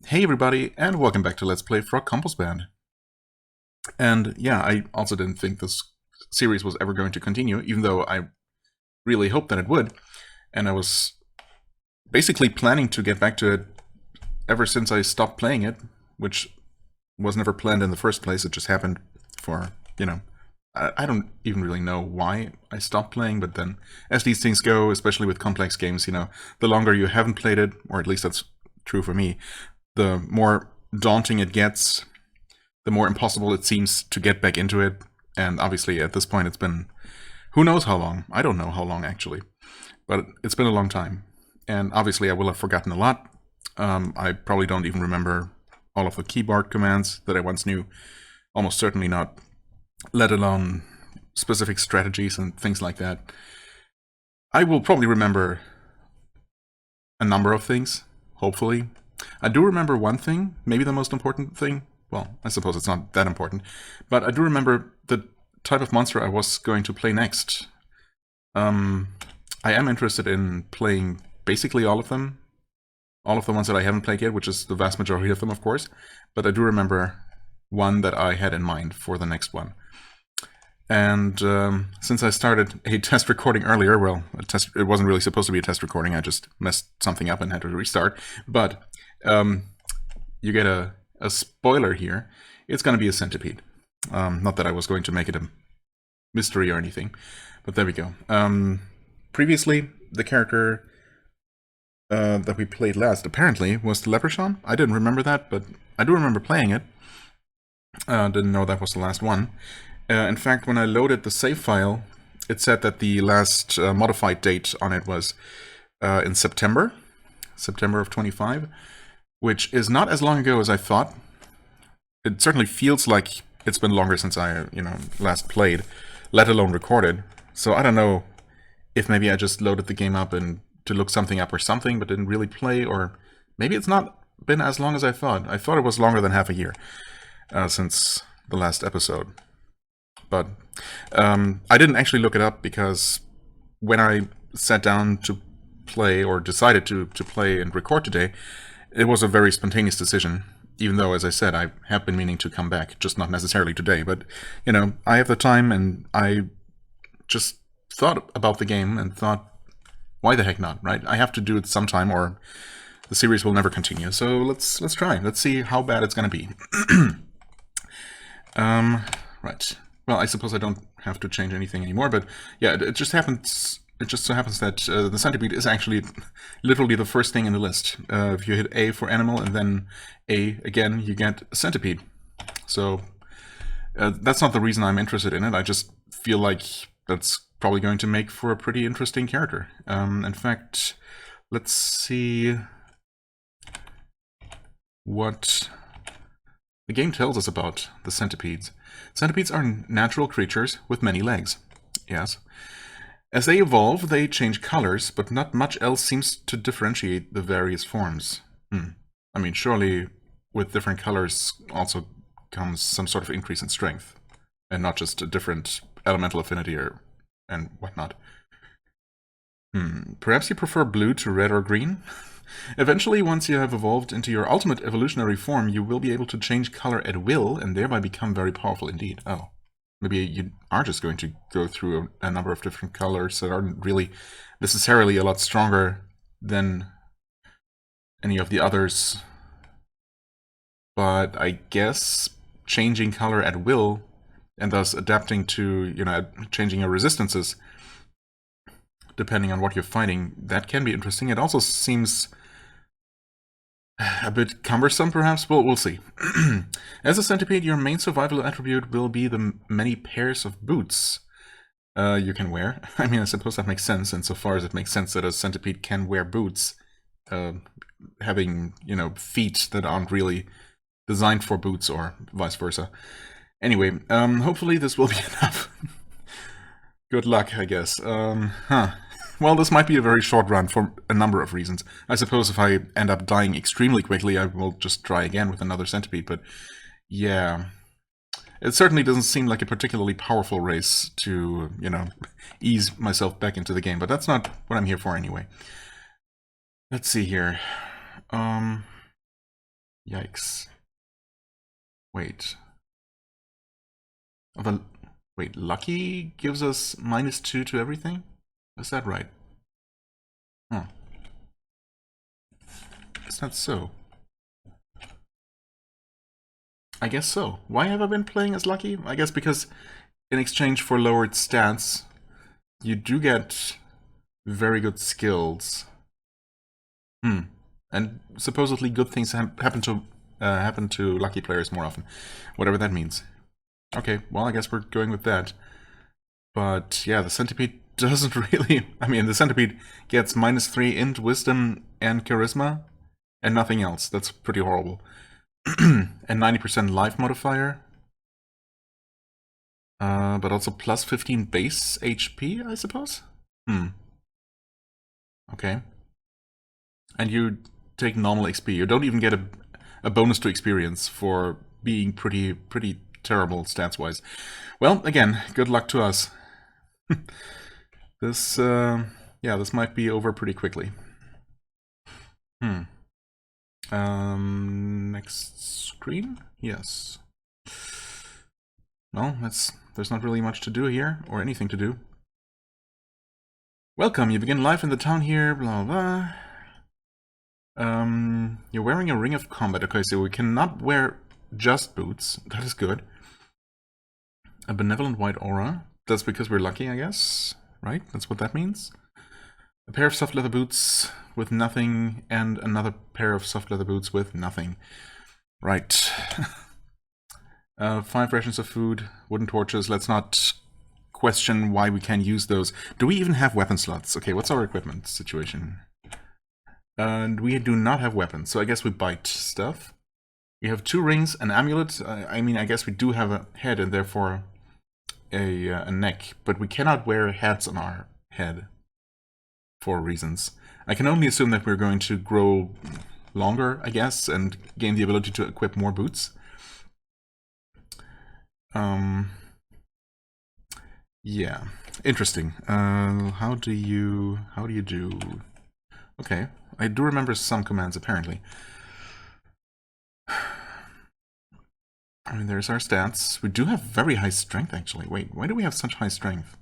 Hey everybody, and welcome back to Let's Play FrogComposband. And yeah, I also didn't think this series was ever going to continue, even though I really hoped that it would. And I was basically planning to get back to it ever since I stopped playing it, which was never planned in the first place. It just happened for, I don't even really know why I stopped playing, but then as these things go, especially with complex games, the longer you haven't played it, or at least that's true for me, the more daunting it gets, the more impossible it seems to get back into it. And obviously, at this point, it's been who knows how long. I don't know how long, actually. But it's been a long time. And obviously, I will have forgotten a lot. I probably don't even remember all of the keyboard commands that I once knew. Almost certainly not, let alone specific strategies and things like that. I will probably remember a number of things, hopefully. I do remember one thing, maybe the most important thing. Well, I suppose it's not that important. But I do remember the type of monster I was going to play next. I am interested in playing basically all of them. All of the ones that I haven't played yet, which is the vast majority of them, of course. But I do remember one that I had in mind for the next one. And since I started a test recording earlier, well, it wasn't really supposed to be a test recording, I just messed something up and had to restart. But you get a spoiler here. It's going to be a centipede. Not that I was going to make it a mystery or anything, but there we go. Previously, the character that we played last, apparently, was the Leprechaun. I didn't remember that, but I do remember playing it. Didn't know that was the last one. In fact, when I loaded the save file, it said that the last modified date on it was in September of 25, which is not as long ago as I thought. It certainly feels like it's been longer since I, last played, let alone recorded. So I don't know if maybe I just loaded the game up and to look something up or something, but didn't really play, or maybe it's not been as long as I thought. I thought it was longer than half a year since the last episode. But I didn't actually look it up because when I sat down to play, or decided to play and record today, it was a very spontaneous decision. Even though, as I said, I have been meaning to come back, just not necessarily today. But, I have the time, and I just thought about the game and thought, why the heck not, right? I have to do it sometime, or the series will never continue. So let's try. Let's see how bad it's going to be. Right. Well, I suppose I don't have to change anything anymore, but yeah, it just happens. It just so happens that the centipede is actually literally the first thing in the list. If you hit A for animal and then A again, you get a centipede. So that's not the reason I'm interested in it. I just feel like that's probably going to make for a pretty interesting character. In fact, let's see what the game tells us about the centipedes. Centipedes are natural creatures with many legs. Yes. As they evolve, they change colors, but not much else seems to differentiate the various forms. I mean, surely with different colors also comes some sort of increase in strength, and not just a different elemental affinity and whatnot. Perhaps you prefer blue to red or green? Eventually, once you have evolved into your ultimate evolutionary form, you will be able to change color at will and thereby become very powerful indeed. Oh, maybe you are just going to go through a number of different colors that aren't really necessarily a lot stronger than any of the others. But I guess changing color at will and thus adapting to, changing your resistances depending on what you're fighting, that can be interesting. It also seems a bit cumbersome, perhaps? Well, we'll see. As a centipede, your main survival attribute will be the many pairs of boots you can wear. I mean, I suppose that makes sense, insofar as it makes sense that a centipede can wear boots, having, feet that aren't really designed for boots, or vice versa. Anyway, hopefully this will be enough. Good luck, I guess. Well, this might be a very short run for a number of reasons. I suppose if I end up dying extremely quickly, I will just try again with another centipede, but yeah. It certainly doesn't seem like a particularly powerful race to, ease myself back into the game, but that's not what I'm here for anyway. Let's see here. Yikes. Wait. Wait, lucky gives us -2 to everything? Is that right? Huh. Is that so? I guess so. Why have I been playing as lucky? I guess because in exchange for lowered stats, you do get very good skills. And supposedly good things happen to lucky players more often. Whatever that means. Okay, well, I guess we're going with that. But yeah, the centipede doesn't really... I mean, the centipede gets -3 int, wisdom, and charisma, and nothing else. That's pretty horrible. And 90% life modifier. But also plus 15 base HP, I suppose? Okay. And you take normal XP. You don't even get a bonus to experience for being pretty terrible stats-wise. Well, again, good luck to us. This, yeah, this might be over pretty quickly. Next screen? Yes. Well, there's not really much to do here, or anything to do. Welcome, you begin life in the town here, blah blah. You're wearing a ring of combat. Okay, so we cannot wear just boots. That is good. A benevolent white aura. That's because we're lucky, I guess. Right? That's what that means. A pair of soft leather boots with nothing, and another pair of soft leather boots with nothing. Right. 5 rations of food, wooden torches. Let's not question why we can't use those. Do we even have weapon slots? Okay, what's our equipment situation? And we do not have weapons, so I guess we bite stuff. We have 2 rings, an amulet. I mean, I guess we do have a head and therefore a neck, but we cannot wear hats on our head for reasons. I can only assume that we're going to grow longer, I guess, and gain the ability to equip more boots. Yeah, interesting. How do you do? Okay, I do remember some commands apparently. I mean, there's our stats. We do have very high strength, actually. Wait, why do we have such high strength?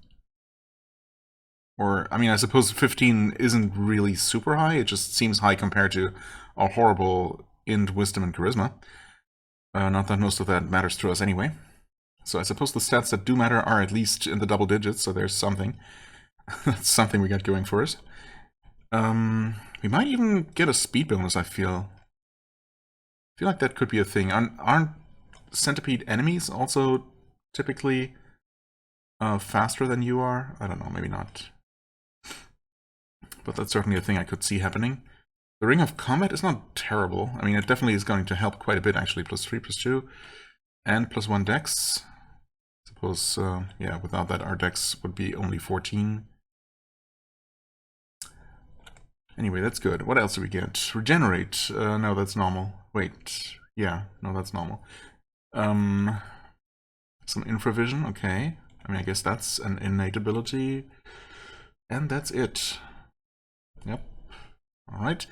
Or, I mean, I suppose 15 isn't really super high. It just seems high compared to our horrible int, wisdom, and charisma. Not that most of that matters to us anyway. So I suppose the stats that do matter are at least in the double digits, so there's something. That's something we got going for us. We might even get a speed bonus, I feel. I feel like that could be a thing. Aren't centipede enemies also typically faster than you are? I don't know, maybe not. But that's certainly a thing I could see happening. The Ring of Combat is not terrible. I mean, it definitely is going to help quite a bit, actually. +3, +2, and +1 dex. I suppose, yeah, without that, our dex would be only 14. Anyway, that's good. What else do we get? Regenerate. No, that's normal. Wait. Yeah, no, that's normal. Some infravision, okay. I mean, I guess that's an innate ability. And that's it. Yep. Alright.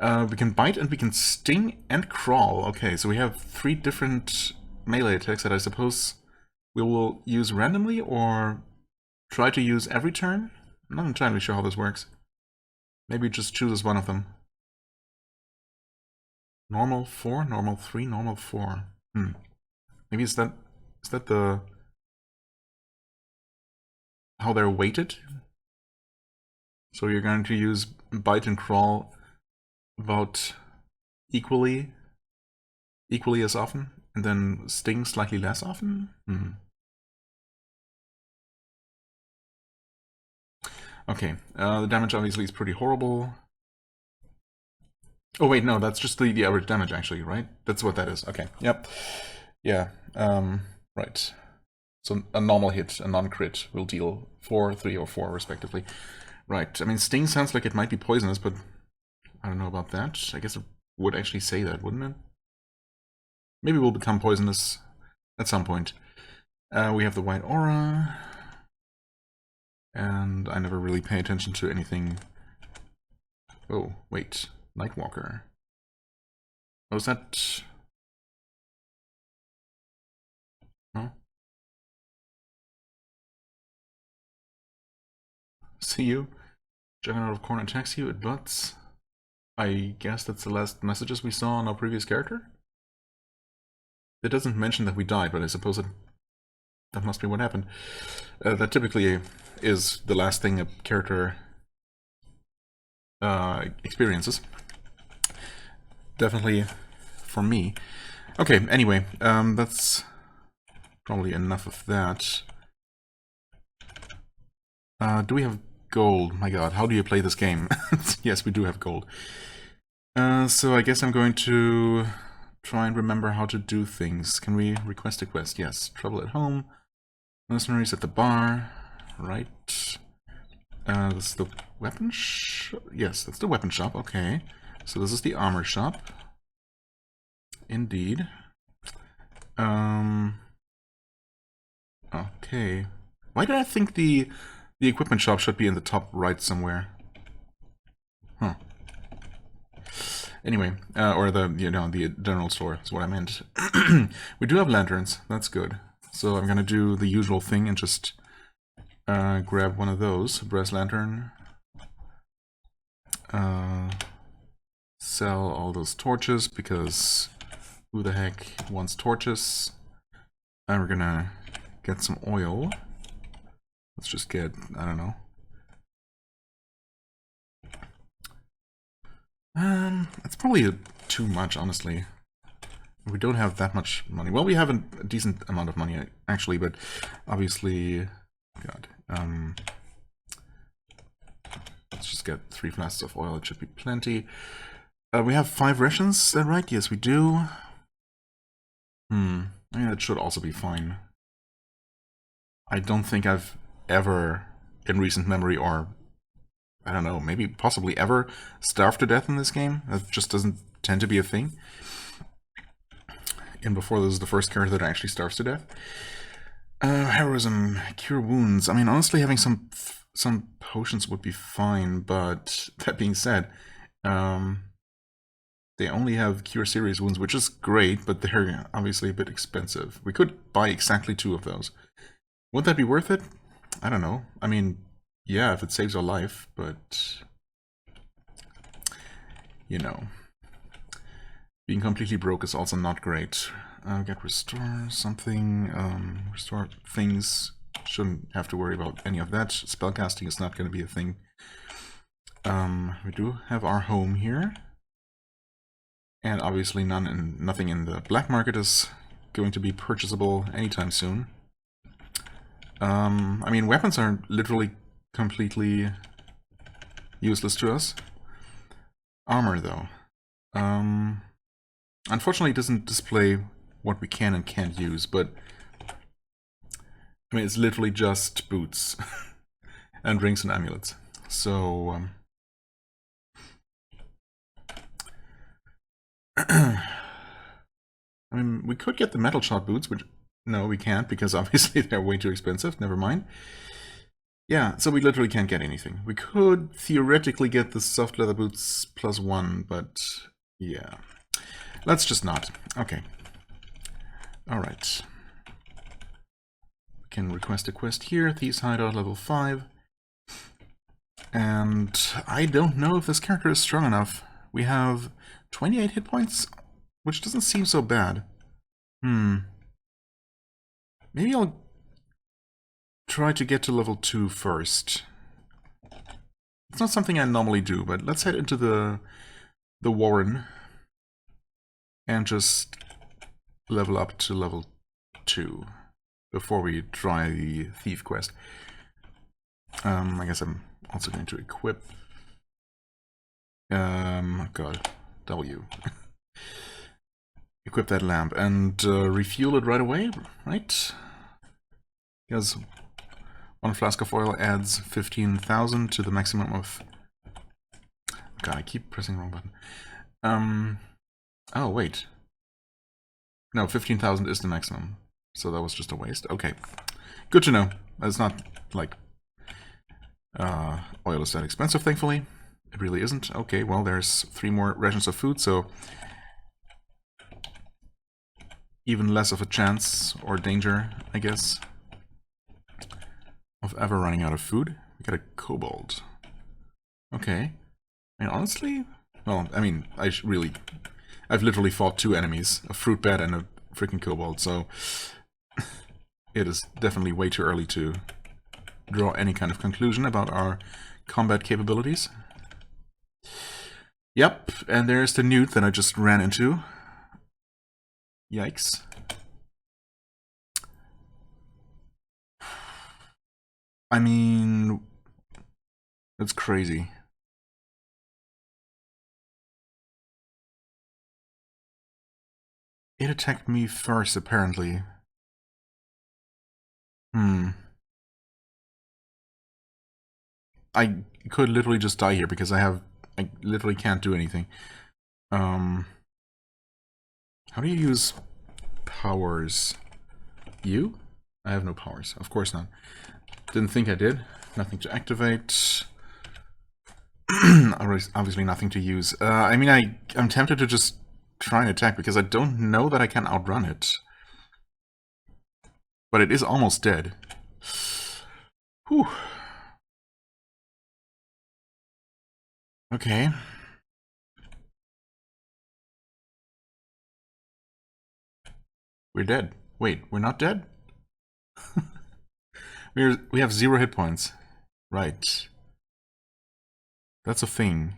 We can bite and we can sting and crawl. Okay, so we have 3 different melee attacks that I suppose we will use randomly or try to use every turn. I'm not entirely sure how this works. Maybe it just chooses one of them. Normal 4, normal 3, normal 4. Maybe is that the how they're weighted? So you're going to use bite and crawl about equally as often, and then sting slightly less often? Okay, the damage obviously is pretty horrible. Oh wait, no, that's just the average damage actually, right? That's what that is. Okay, yep. Yeah, right. So a normal hit, a non-crit, will deal 4, 3, or 4 respectively. Right, I mean, sting sounds like it might be poisonous, but I don't know about that. I guess it would actually say that, wouldn't it? Maybe we'll become poisonous at some point. We have the white aura. And I never really pay attention to anything. Oh, wait. Nightwalker. Oh, is that... Oh. See you. Juggling out of corner attacks you, it butts. I guess that's the last messages we saw on our previous character? It doesn't mention that we died, but I suppose that must be what happened. That typically is the last thing a character experiences. Definitely for me. Okay, anyway, that's probably enough of that. Do we have gold? My god, how do you play this game? Yes, we do have gold. So I guess I'm going to try and remember how to do things. Can we request a quest? Yes. Trouble at home. Mercenaries at the bar. Right. This is the weapon shop? Yes, that's the weapon shop. Okay. So this is the armor shop. Indeed. Okay. Why did I think the equipment shop should be in the top right somewhere? Huh. Anyway, or the general store is what I meant. We do have lanterns. That's good. So I'm gonna do the usual thing and just grab one of those. Brass lantern. Sell all those torches because who the heck wants torches? And we're gonna get some oil. Let's just get, I don't know. It's probably too much, honestly. We don't have that much money. Well, we have a decent amount of money, actually, but obviously... God. Let's just get 3 flasks of oil. It should be plenty. We have 5 rations, is that right? Yes, we do. I mean, that should also be fine. I don't think I've ever, in recent memory, or I don't know, maybe possibly ever, starved to death in this game. That just doesn't tend to be a thing. And before, this is the first character that actually starves to death. Heroism, cure wounds. I mean, honestly, having some potions would be fine, but that being said, they only have cure serious wounds, which is great, but they're obviously a bit expensive. We could buy exactly 2 of those. Would that be worth it? I don't know. I mean, yeah, if it saves our life, but you know, being completely broke is also not great. Get restore something, restore things. Shouldn't have to worry about any of that. Spellcasting is not going to be a thing. We do have our home here, and obviously nothing in the black market is going to be purchasable anytime soon. I mean, weapons are literally completely useless to us. Armor, though. Unfortunately, it doesn't display what we can and can't use, but I mean, it's literally just boots and rings and amulets. So, I mean, we could get the metal shot boots, which no, we can't because obviously they're way too expensive. Never mind. Yeah, so we literally can't get anything. We could theoretically get the soft leather boots +1, but yeah. Let's just not. Okay. Alright. We can request a quest here. Thieves Hideout level 5. And I don't know if this character is strong enough. We have 28 hit points, which doesn't seem so bad. Maybe I'll try to get to level 2 first. It's not something I normally do, but let's head into the Warren and just level up to level 2 before we try the Thief quest. I guess I'm also going to equip... God, W. Equip that lamp and refuel it right away, right? Because 1 flask of oil adds 15,000 to the maximum of... God, I keep pressing the wrong button. Oh, wait. No, 15,000 is the maximum. So that was just a waste. Okay. Good to know. It's not like oil is that expensive, thankfully. It really isn't. Okay, well, there's 3 more rations of food, so even less of a chance or danger, I guess, of ever running out of food. We got a kobold. Okay. I mean, honestly, well, I mean, I've literally fought 2 enemies, a fruit bat and a freaking kobold, so it is definitely way too early to draw any kind of conclusion about our combat capabilities. Yep, and there's the newt that I just ran into. Yikes. I mean, that's crazy. It attacked me first, apparently. I could literally just die here because I literally can't do anything. How do you use powers? You? I have no powers. Of course not. Didn't think I did. Nothing to activate. Obviously nothing to use. I mean, I'm tempted to just try and attack because I don't know that I can outrun it. But it is almost dead. Whew. Okay. We're dead. Wait, we're not dead? We have 0 hit points. Right. That's a thing.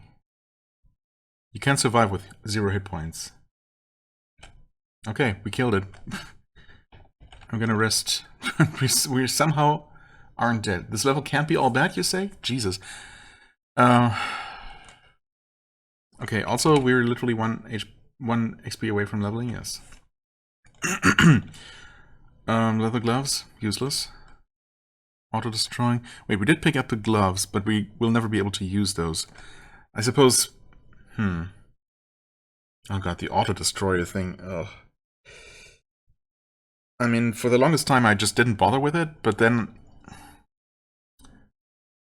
You can't survive with 0 hit points. Okay, we killed it. I'm gonna rest. We somehow aren't dead. This level can't be all bad, you say? Jesus. Okay, also we're literally 1 XP away from leveling, yes. Leather gloves, useless. Auto-destroying. Wait, we did pick up the gloves, but we will never be able to use those. I suppose... Oh god, the auto-destroyer thing. Ugh. I mean, for the longest time I just didn't bother with it, but then...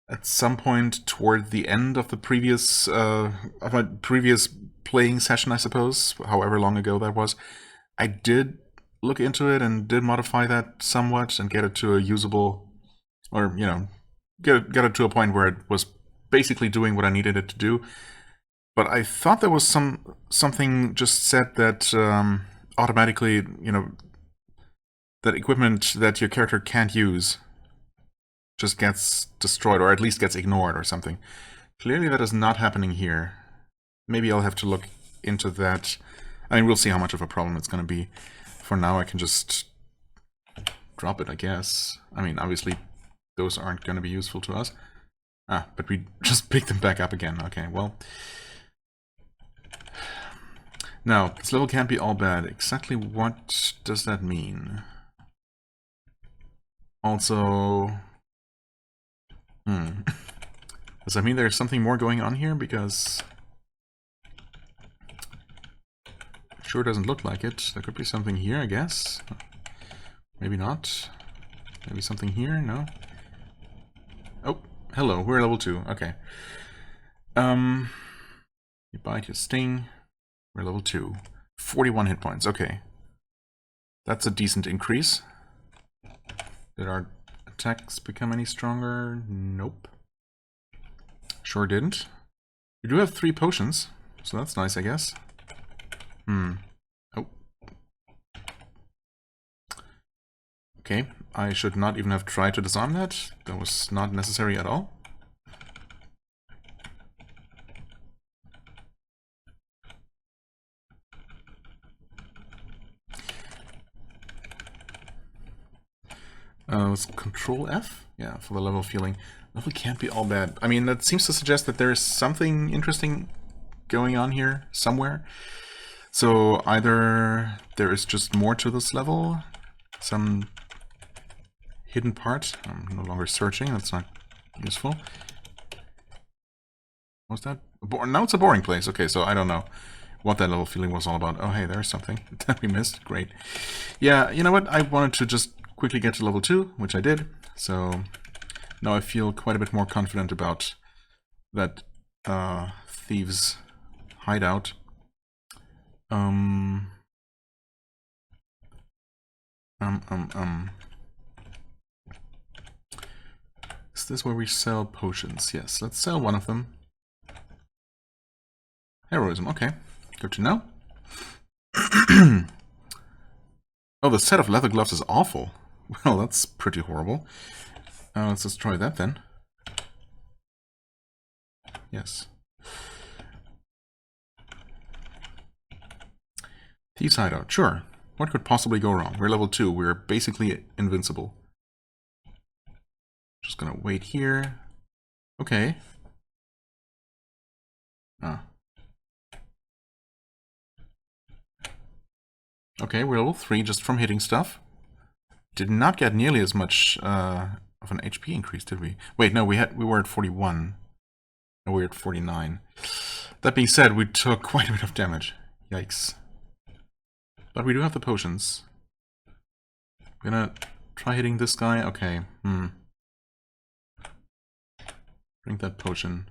at some point toward the end of the previous... of my previous playing session, I suppose, however long ago that was, I did look into it and did modify that somewhat and get it to a usable... or, you know, get it to a point where it was basically doing what I needed it to do. But I thought there was something just said that automatically, you know, that equipment that your character can't use just gets destroyed, or at least gets ignored or something. Clearly that is not happening here. Maybe I'll have to look into that. I mean, we'll see how much of a problem it's going to be. For now, I can just drop it, I guess. I mean, obviously, those aren't going to be useful to us. Ah, but we just pick them back up again. Okay, well... now, this level can't be all bad. Exactly what does that mean? Also... does that mean there's something more going on here? Because... it sure doesn't look like it. There could be something here, I guess. Maybe not. Maybe something here? No? Oh, hello, we're level 2. Okay. You bite, you sting. We're level 2. 41 hit points. Okay. That's a decent increase. Did our attacks become any stronger? Nope. Sure didn't. We do have 3 potions, so that's nice, I guess. Oh. Okay, I should not even have tried to disarm that. That was not necessary at all. Was Control F? Yeah, for the level feeling. Level can't be all bad. I mean, that seems to suggest that there's something interesting going on here somewhere. So either there is just more to this level, some hidden part. I'm no longer searching, that's not useful. What was that? Now it's a boring place. Okay, so I don't know what that level feeling was all about. Oh, hey, there's something that we missed. Great. Yeah, you know what? I wanted to just quickly get to level 2, which I did. So now I feel quite a bit more confident about that thieves' hideout. Is this where we sell potions? Yes, let's sell one of them. Heroism, okay. Good to know. Oh, the set of leather gloves is awful. Well, that's pretty horrible. Let's destroy that then. Yes. Thieves' hideout, sure. What could possibly go wrong? We're level 2, we're basically invincible. Just gonna wait here. Okay. Ah. Okay, we're level 3 just from hitting stuff. Did not get nearly as much of an HP increase, did we? Wait, no, we were at 41. No, we were at 49. That being said, we took quite a bit of damage. Yikes. But we do have the potions. We're gonna try hitting this guy. Okay. Drink that potion.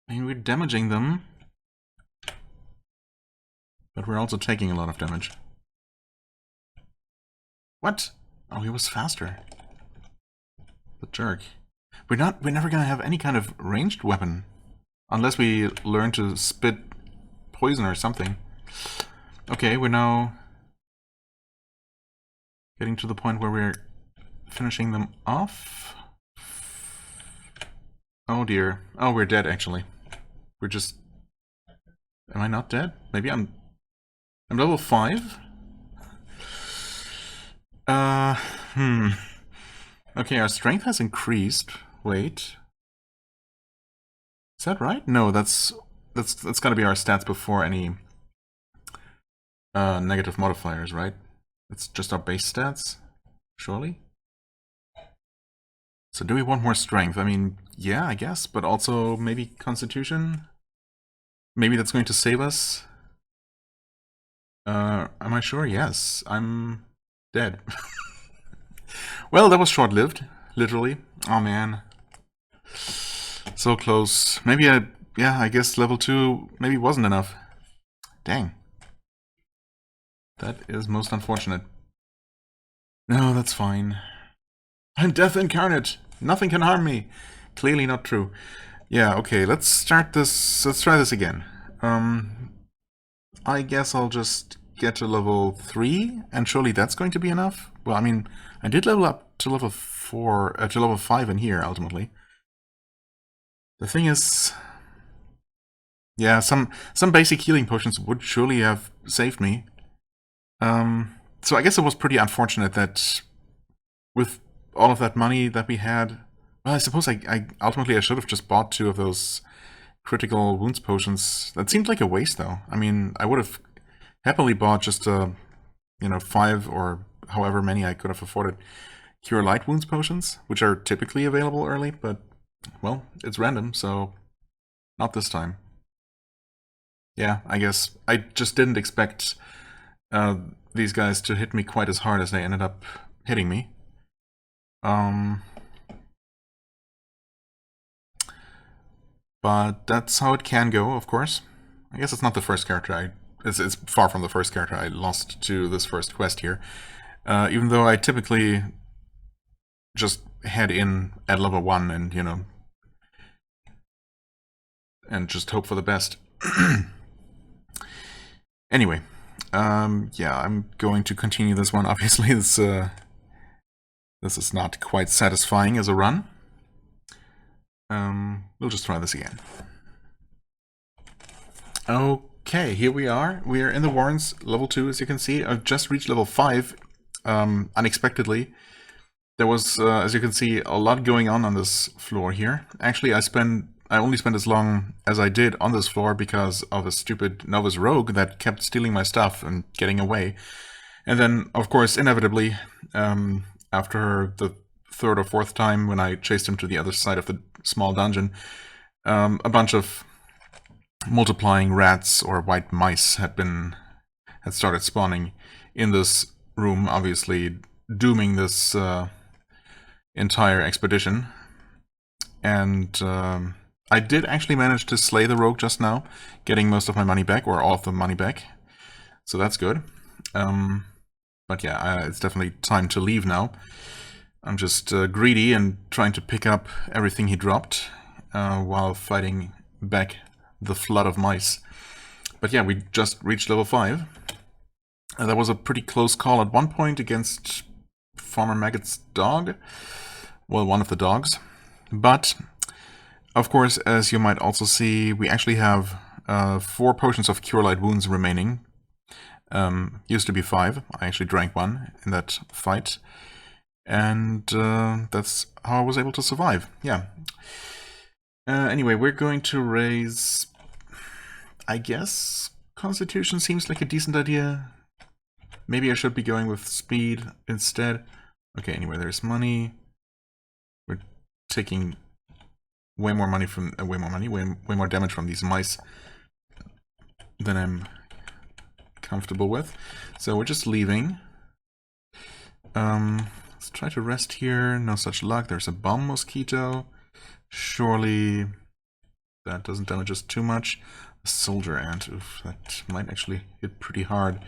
I mean, we're damaging them. But we're also taking a lot of damage. What? Oh, he was faster. The jerk. We're never gonna have any kind of ranged weapon. Unless we learn to spit poison or something. Okay, we're now getting to the point where we're finishing them off. Oh dear. Oh, we're dead actually. We're just... Am I not dead? Maybe I'm level 5? Okay, our strength has increased. Wait. Is that right? No, that's gotta be our stats before any negative modifiers, right? It's just our base stats, surely? So do we want more strength? I mean, yeah, I guess, but also maybe constitution? Maybe that's going to save us? Am I sure? Yes, I'm dead. Well, that was short-lived, literally. Oh man. So close. Maybe I guess level 2 maybe wasn't enough. Dang. That is most unfortunate. No, that's fine. I'm death incarnate. Nothing can harm me. Clearly not true. Yeah, okay, let's start this. Let's try this again. I guess I'll just get to level 3, and surely that's going to be enough. Well, I mean, I did level up to level 4, to level 5 in here, ultimately. The thing is... Yeah, some basic healing potions would surely have saved me. So I guess it was pretty unfortunate that with all of that money that we had... Well, I suppose ultimately I should have just bought 2 of those critical wounds potions. That seemed like a waste, though. I mean, I would have happily bought just, 5 or however many I could have afforded Cure Light Wounds potions, which are typically available early, but, well, it's random, so not this time. Yeah, I guess I just didn't expect these guys to hit me quite as hard as they ended up hitting me. But that's how it can go, of course. I guess it's not the first character it's far from the first character I lost to this first quest here. Even though I typically just head in at level 1 and, and just hope for the best. Anyway, yeah, I'm going to continue this one. Obviously, this is not quite satisfying as a run. We'll just try this again. Okay, here we are. We are in the Warrens, level 2, as you can see. I've just reached level 5, unexpectedly. There was, as you can see, a lot going on this floor here. Actually, I only spent as long as I did on this floor because of a stupid novice rogue that kept stealing my stuff and getting away. And then, of course, inevitably, after the 3rd or 4th time when I chased him to the other side of the small dungeon, a bunch of multiplying rats or white mice had started spawning in this room, obviously dooming this entire expedition. And I did actually manage to slay the rogue just now, getting most of my money back, or all of the money back. So that's good. But yeah, it's definitely time to leave now. I'm just greedy and trying to pick up everything he dropped while fighting back the flood of mice. But yeah, we just reached level 5. That was a pretty close call at one point against Farmer Maggot's dog. Well, one of the dogs. But, of course, as you might also see, we actually have 4 potions of Cure Light Wounds remaining. Used to be 5. I actually drank one in that fight. And that's how I was able to survive. Yeah. Anyway, we're going to raise... I guess Constitution seems like a decent idea. Maybe I should be going with speed instead. Okay, anyway, there's money. We're taking way more money from... way more damage from these mice than I'm comfortable with. So we're just leaving. Let's try to rest here. No such luck. There's a bomb mosquito. Surely that doesn't damage us too much. A soldier ant. Oof, that might actually hit pretty hard.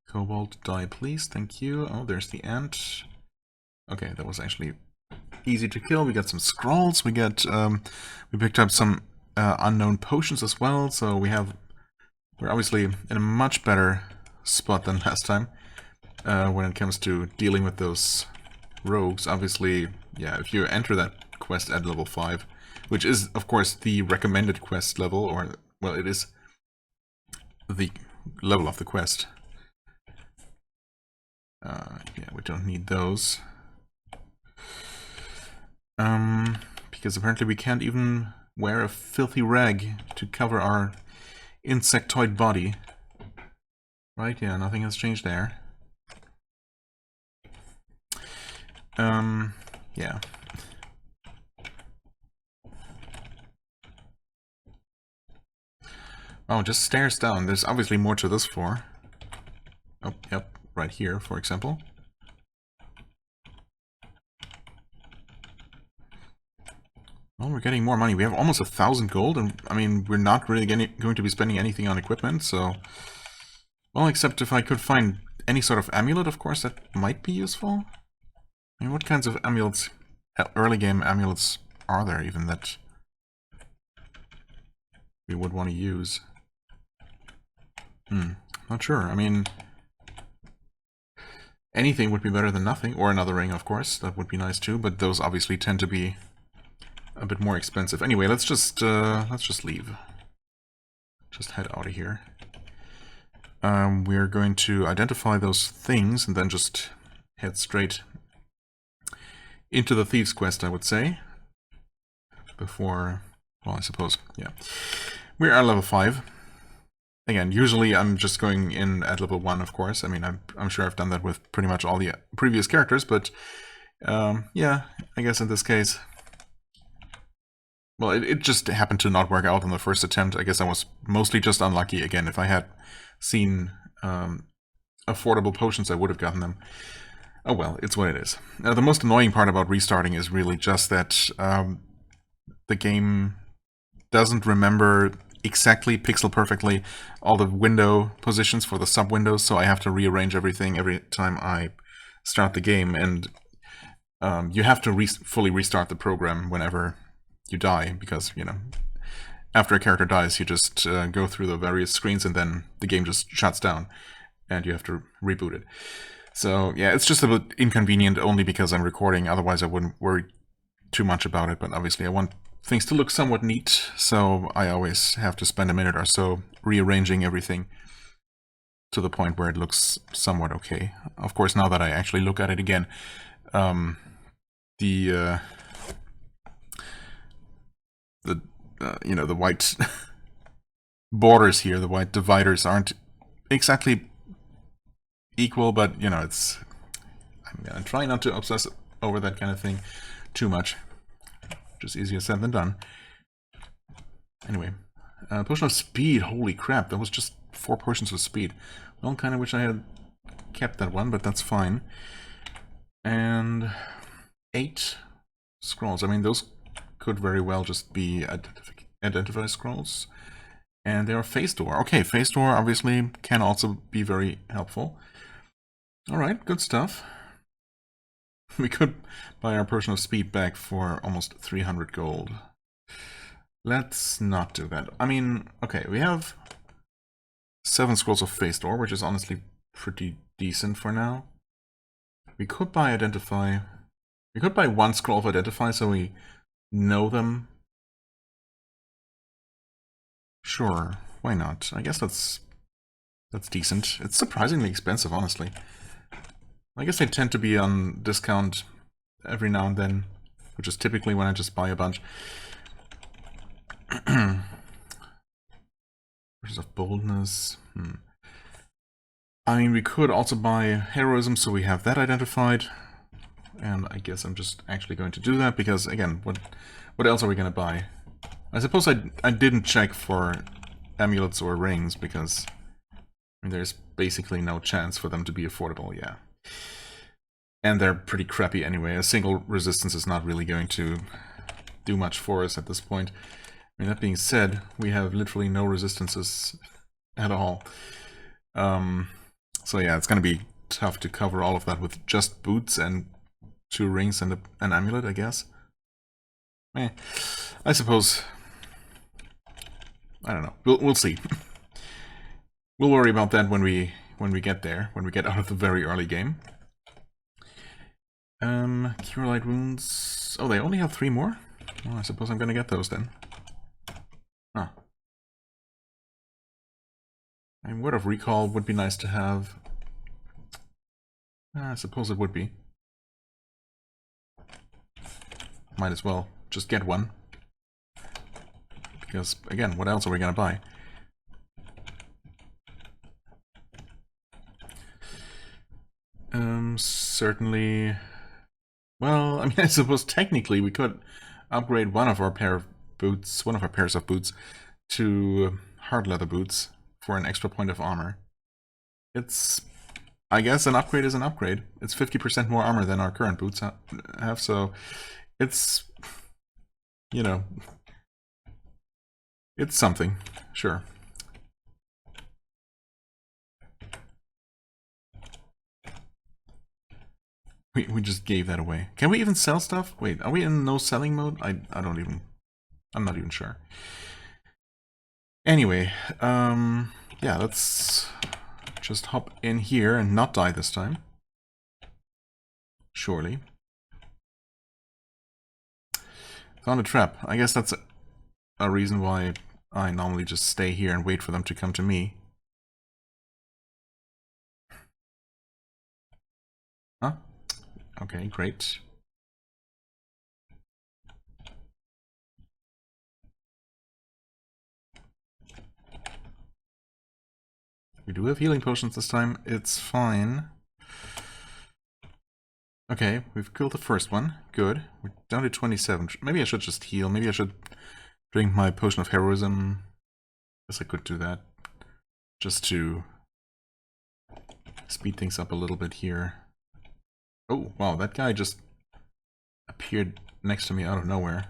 Cobalt, die please. Thank you. Oh, there's the ant. Okay, that was actually easy to kill. We got some scrolls. We got we picked up some unknown potions as well. So we're obviously in a much better spot than last time when it comes to dealing with those rogues. Obviously, yeah, if you enter that quest at level 5, which is of course the recommended quest level, or well, it is the level of the quest. Yeah, we don't need those because apparently we can't even wear a filthy rag to cover our insectoid body. Right, yeah, nothing has changed there. Yeah. Oh, just stairs down. There's obviously more to this floor. Oh, yep, right here, for example. Well, we're getting more money. We have almost 1,000 gold, and I mean, we're not really going to be spending anything on equipment, so... Well, except if I could find any sort of amulet, of course, that might be useful. I mean, what kinds of amulets, early game amulets, are there even that we would want to use? Not sure. I mean, anything would be better than nothing, or another ring, of course. That would be nice too, but those obviously tend to be a bit more expensive. Anyway, let's just leave. Just head out of here. We're going to identify those things and then just head straight into the Thieves quest, I would say. Before, well, I suppose, yeah. We're at level 5. Again, usually I'm just going in at level 1, of course. I mean, I'm sure I've done that with pretty much all the previous characters, but yeah, I guess in this case... Well, it just happened to not work out on the first attempt. I guess I was mostly just unlucky. Again, if I had seen affordable potions, I would have gotten them. Oh well, it's what it is. The most annoying part about restarting is really just that the game doesn't remember exactly, pixel perfectly, all the window positions for the sub-windows, so I have to rearrange everything every time I start the game, and you have to fully restart the program whenever you die, because, you know, after a character dies, you just go through the various screens and then the game just shuts down and you have to reboot it. So, yeah, it's just a bit inconvenient only because I'm recording, otherwise I wouldn't worry too much about it, but obviously I want things to look somewhat neat, so I always have to spend a minute or so rearranging everything to the point where it looks somewhat okay. Of course, now that I actually look at it again, you know, the white borders here, the white dividers aren't exactly equal, but, you know, it's... I'm gonna try not to obsess over that kind of thing too much. Just easier said than done. Anyway, potion of speed, holy crap, that was just 4 potions of speed. Well, kind of wish I had kept that one, but that's fine. And 8 scrolls, I mean, those could very well just be identify scrolls. And there are face door. Okay, face door obviously can also be very helpful. Alright, good stuff. We could buy our potion of speed back for almost 300 gold. Let's not do that. I mean, okay, we have 7 scrolls of face door, which is honestly pretty decent for now. We could buy identify. We could buy 1 scroll of identify so we know them. Sure, why not? I guess that's decent. It's surprisingly expensive, honestly. I guess they tend to be on discount every now and then, which is typically when I just buy a bunch. Versus of boldness. I mean, we could also buy heroism, so we have that identified. And I guess I'm just actually going to do that, because, again, what else are we going to buy? I suppose I didn't check for amulets or rings, because I mean, there's basically no chance for them to be affordable, yeah. And they're pretty crappy anyway. A single resistance is not really going to do much for us at this point. I mean, that being said, we have literally no resistances at all. So yeah, it's going to be tough to cover all of that with just boots and 2 rings and an amulet, I guess. I suppose. I don't know. We'll see. We'll worry about that when we get there, when we get out of the very early game. Cure light wounds. Oh, they only have 3 more? Well, I suppose I'm gonna get those then. Huh. I mean, word of recall would be nice to have. I suppose it would be. Might as well just get one. Because, again, what else are we gonna buy? Certainly. Well, I mean, I suppose technically we could upgrade one of our pairs of boots, to hard leather boots for an extra point of armor. It's, I guess, an upgrade is an upgrade. It's 50% more armor than our current boots have, so it's, you know, it's something, sure. We just gave that away. Can we even sell stuff? Wait, are we in no selling mode? I'm not even sure. Anyway, yeah, let's just hop in here and not die this time. Surely. Found a trap. I guess that's a reason why I normally just stay here and wait for them to come to me. Huh? Okay, great. We do have healing potions this time. It's fine. Okay, we've killed the first one. Good. We're down to 27. Maybe I should just heal. Maybe I should drink my potion of heroism. Guess I could do that. Just to speed things up a little bit here. Oh, wow, that guy just appeared next to me out of nowhere.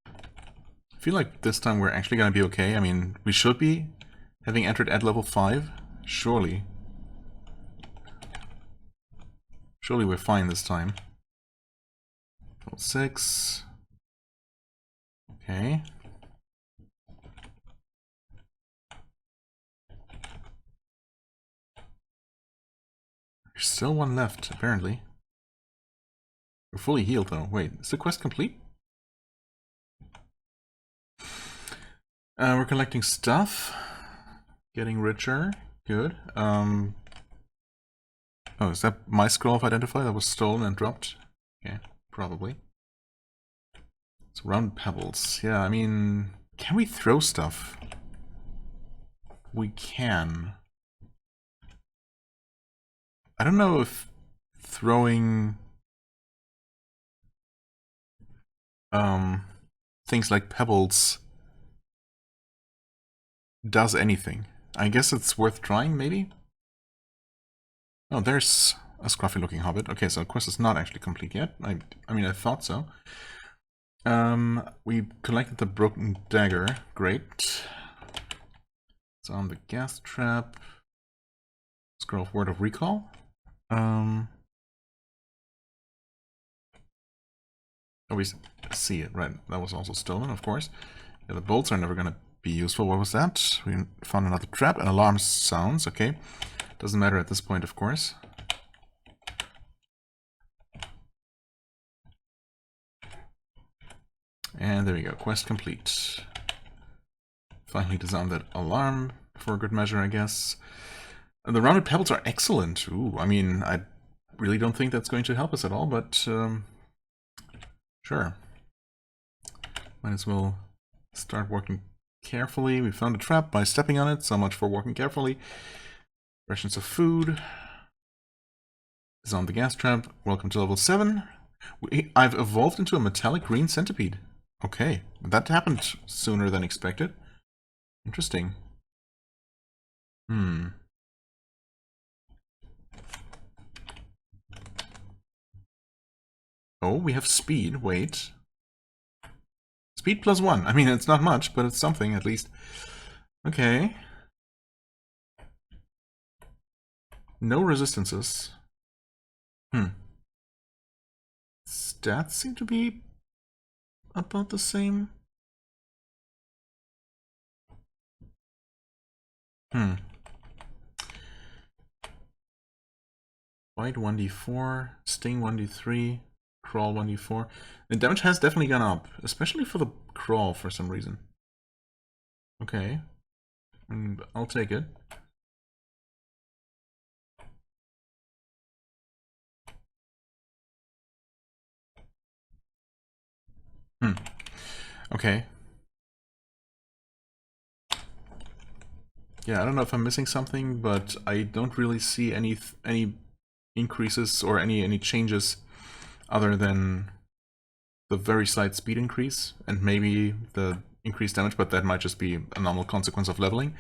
I feel like this time we're actually gonna be okay. I mean, we should be, having entered at level 5. Surely. Surely we're fine this time. Level 6. Okay. There's still one left, apparently. We're fully healed, though. Wait, is the quest complete? We're collecting stuff. Getting richer. Good. Oh, is that my scroll of identify that was stolen and dropped? Okay, probably. It's round pebbles. Yeah, I mean, can we throw stuff? We can. I don't know if throwing things like pebbles does anything. I guess it's worth trying, maybe? Oh, there's a scruffy looking hobbit. Okay, so the quest is not actually complete yet. I mean, I thought so. We collected the broken dagger. Great. It's on the gas trap. Scroll of Word of Recall. Oh, we see it, right. That was also stolen, of course. Yeah, the bolts are never going to be useful. What was that? We found another trap and alarm sounds. Okay. Doesn't matter at this point, of course. And there we go. Quest complete. Finally disarm that alarm for good measure, I guess. And the rounded pebbles are excellent. Ooh, I mean, I really don't think that's going to help us at all, but sure. Might as well start working carefully. We found a trap by stepping on it. So much for working carefully. Rations of food. Disarm the gas trap. Welcome to level 7. I've evolved into a metallic green centipede. Okay, that happened sooner than expected. Interesting. Oh, we have speed. Wait. Speed +1. I mean, it's not much, but it's something at least. Okay. No resistances. Stats seem to be about the same. Bite 1d4, sting 1d3, crawl 1d4. The damage has definitely gone up, especially for the crawl for some reason. Okay. I'll take it. Okay. Yeah, I don't know if I'm missing something, but I don't really see any increases or any changes other than the very slight speed increase and maybe the increased damage, but that might just be a normal consequence of leveling.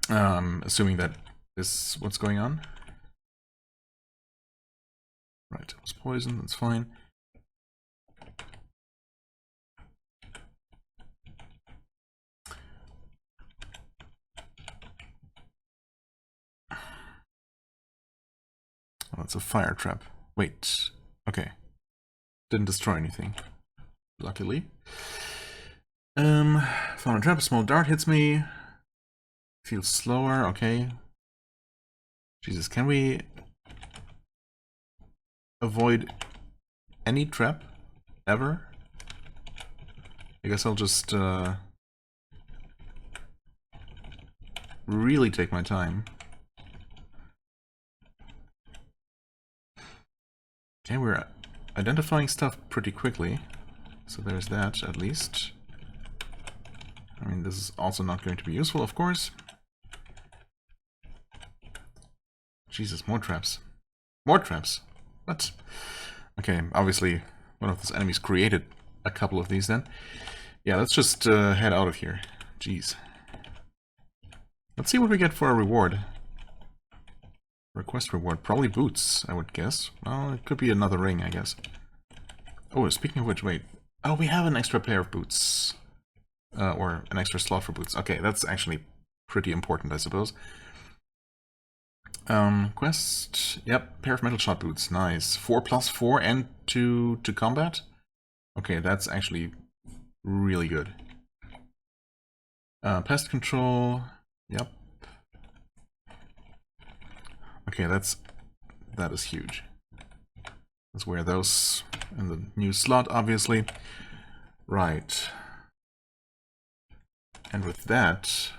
Assuming that is what's going on. Right, it was poison, that's fine. Oh, that's a fire trap. Wait, okay. Didn't destroy anything, luckily. Found a trap, a small dart hits me. Feels slower, okay. Jesus, can we avoid any trap ever? I guess I'll just really take my time. Okay, we're identifying stuff pretty quickly, so there's that at least. I mean, this is also not going to be useful, of course. Jesus, more traps. More traps. What? Okay, obviously one of those enemies created a couple of these then. Yeah, let's just head out of here. Jeez. Let's see what we get for a reward. Request reward. Probably boots, I would guess. Well, it could be another ring, I guess. Oh, speaking of which, wait. Oh, we have an extra pair of boots. Or an extra slot for boots. Okay, that's actually pretty important, I suppose. Quest. Yep, pair of metal shot boots. Nice. 4+4 and to combat? Okay, that's actually really good. Pest control. Yep. Okay, that is huge. Let's wear those in the new slot, obviously. Right. And with that,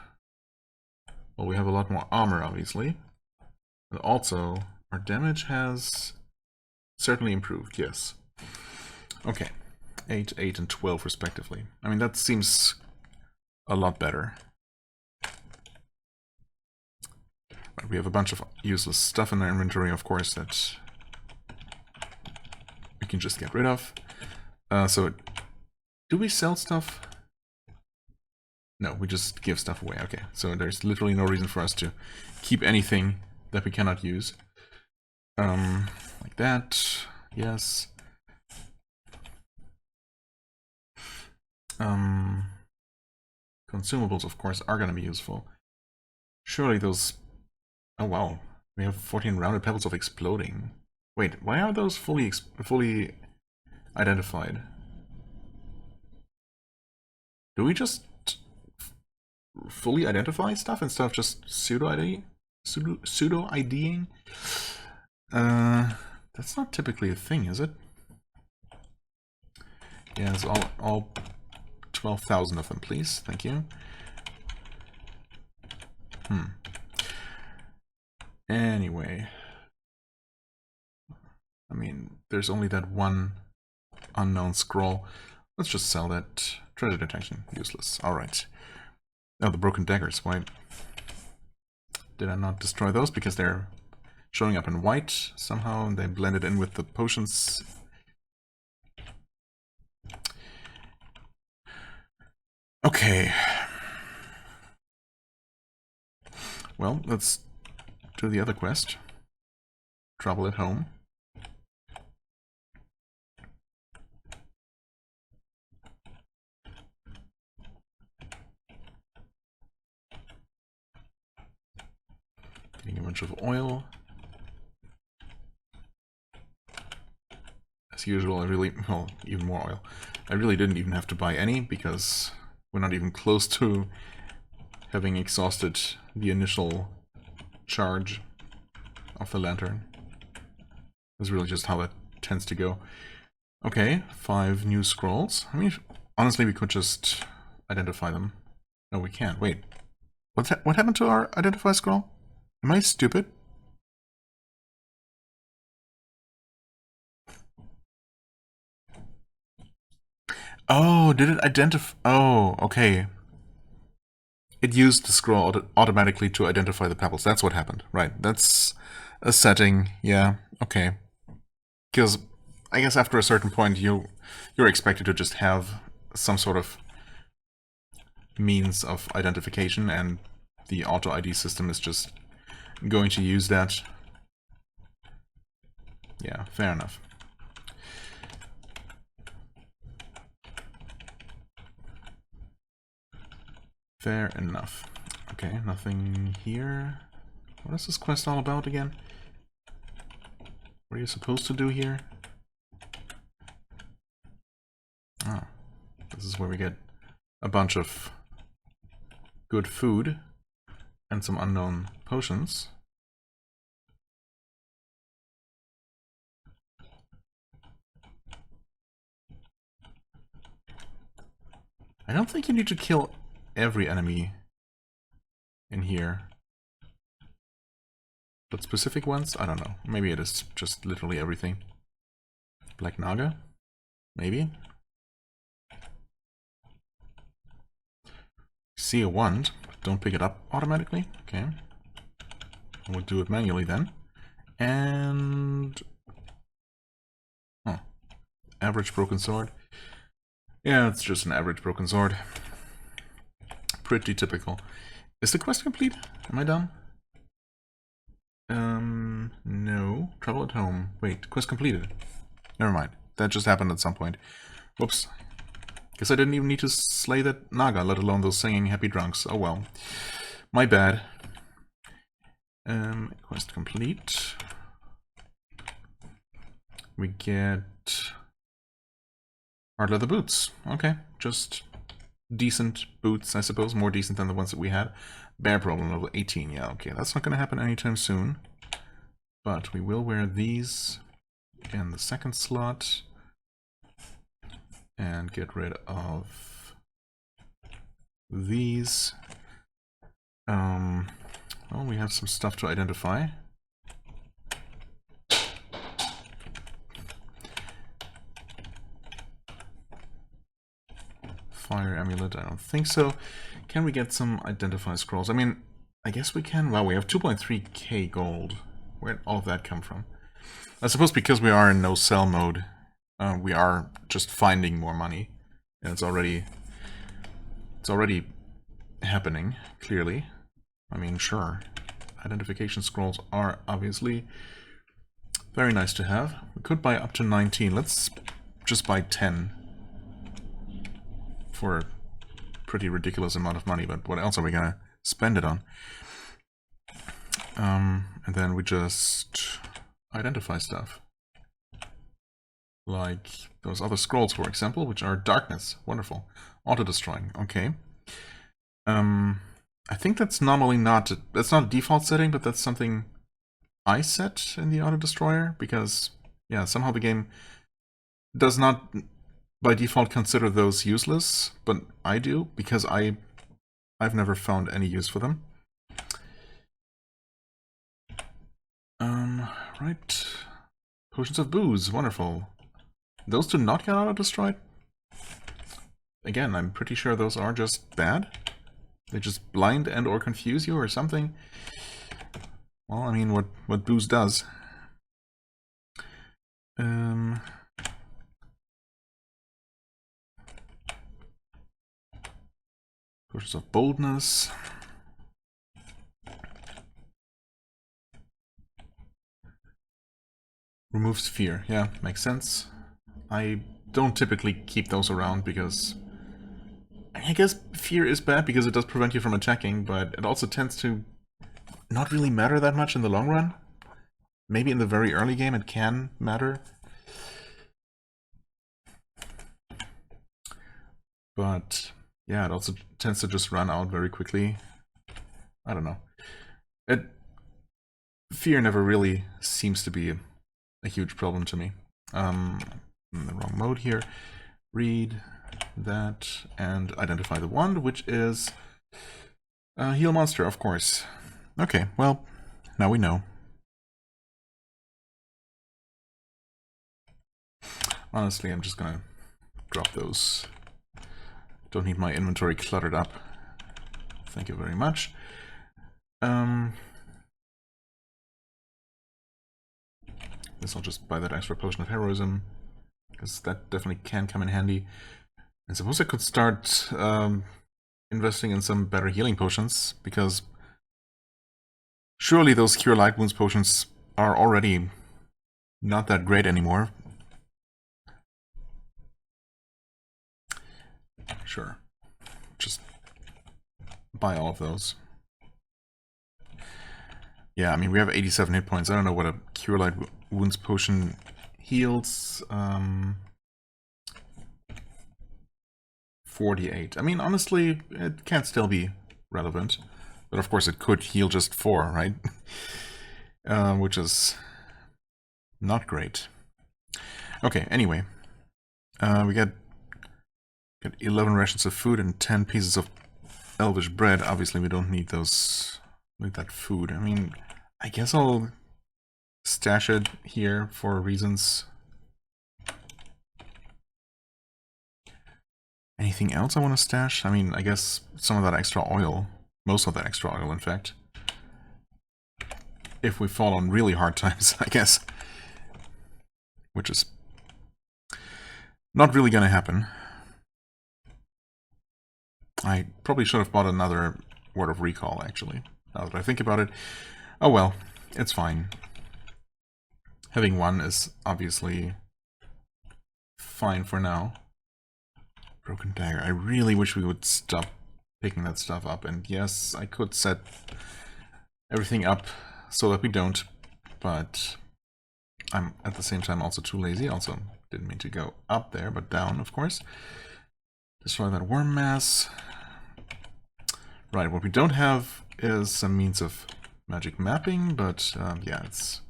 well, we have a lot more armor, obviously. But also, our damage has certainly improved, yes. Okay. 8, 8, and 12, respectively. I mean, that seems a lot better. Right, we have a bunch of useless stuff in our inventory, of course, that we can just get rid of. So, do we sell stuff? No, we just give stuff away. Okay, so there's literally no reason for us to keep anything that we cannot use. Like that. Yes. Consumables, of course, are going to be useful. Surely those... Oh, wow. We have 14 rounded pebbles of exploding. Wait, why are those fully identified? Do we just fully identify stuff instead of just pseudo-IDing? Pseudo-IDing? That's not typically a thing, is it? Yeah, it's all 12,000 of them, please. Thank you. Anyway. I mean, there's only that one unknown scroll. Let's just sell that. Treasure detection. Useless. Alright. Oh, the broken daggers. Why did I not destroy those? Because they're showing up in white somehow, and they blended in with the potions. Okay. Well, let's do the other quest. Trouble at home. Getting a bunch of oil. As usual, well, even more oil. I really didn't even have to buy any, because we're not even close to having exhausted the initial charge of the lantern. That's really just how it tends to go. Okay, 5 new scrolls. I mean, honestly, we could just identify them. No, we can't. Wait. What happened to our identify scroll? Am I stupid? Oh, did it identify? Oh, okay. It used the scroll automatically to identify the pebbles. That's what happened. Right. That's a setting. Yeah. Okay. Because I guess after a certain point, you're expected to just have some sort of means of identification, and the auto ID system is just going to use that. Yeah, fair enough. Fair enough. Okay, nothing here. What is this quest all about again? What are you supposed to do here? Oh, this is where we get a bunch of good food and some unknown potions. I don't think you need to kill every enemy in here. But specific ones? I don't know. Maybe it is just literally everything. Black Naga? Maybe? See a wand. Don't pick it up automatically. Okay. We'll do it manually then. And... oh. Average broken sword. Yeah, it's just an average broken sword. Pretty typical. Is the quest complete? Am I done? No. Trouble at home. Wait, quest completed. Never mind. That just happened at some point. Whoops. Guess I didn't even need to slay that Naga, let alone those singing happy drunks. Oh well. My bad. Quest complete. We get hard leather boots. Okay, just decent boots, I suppose. More decent than the ones that we had. Bear problem level 18. Yeah, okay, that's not going to happen anytime soon. But we will wear these in the second slot. And get rid of these. Well, we have some stuff to identify. Fire amulet, I don't think so. Can we get some identify scrolls? I mean, I guess we can. Wow, we have 2.3k gold. Where'd all of that come from? I suppose because we are in no sell mode, we are just finding more money. And it's already happening, clearly. I mean, sure. Identification scrolls are obviously Very nice to have. We could buy up to 19. Let's just buy 10 for a pretty ridiculous amount of money, but what else are we gonna spend it on? And then we just identify stuff. Like those other scrolls, for example, which are darkness. Wonderful. Auto-destroying. Okay. I think that's normally that's not a default setting, but that's something I set in the auto-destroyer, because, yeah, somehow the game does not by default consider those useless, but I do, because I've never found any use for them. Right. Potions of booze, wonderful. Those do not get auto-destroyed? Again, I'm pretty sure those are just bad. They just blind and or confuse you or something. Well, I mean, what booze does. Potions of boldness. Removes fear. Yeah, makes sense. I don't typically keep those around because I guess fear is bad because it does prevent you from attacking, but it also tends to not really matter that much in the long run. Maybe in the very early game it can matter. But yeah, it also tends to just run out very quickly. I don't know. Fear never really seems to be a huge problem to me. I'm in the wrong mode here. Read that and identify the wand, which is heal monster, of course. Okay, well, now we know. Honestly, I'm just gonna drop those. Don't need my inventory cluttered up. Thank you very much. Guess I'll just buy that extra potion of heroism, because that definitely can come in handy. I suppose I could start investing in some better healing potions, because surely those Cure Light Wounds potions are already not that great anymore. Sure. Just buy all of those. Yeah, I mean, we have 87 hit points. I don't know what a Cure Light Wounds potion heals. 48. I mean, honestly, it can still be relevant. But of course, it could heal just 4, right? Which is not great. Okay, anyway. We got 11 rations of food and 10 pieces of elvish bread. Obviously, we don't need those. Need that food. I mean, I guess I'll stash it here for reasons. Anything else I want to stash? I mean, I guess some of that extra oil. Most of that extra oil, in fact. If we fall on really hard times, I guess. Which is not really gonna happen. I probably should have bought another Word of Recall, actually. Now that I think about it. Oh well, it's fine. Having one is obviously fine for now. Broken Dagger. I really wish we would stop picking that stuff up. And yes, I could set everything up so that we don't. But I'm at the same time also too lazy. Also, didn't mean to go up there, but down, of course. Destroy that worm mass. Right, what we don't have is some means of magic mapping, but yeah, that's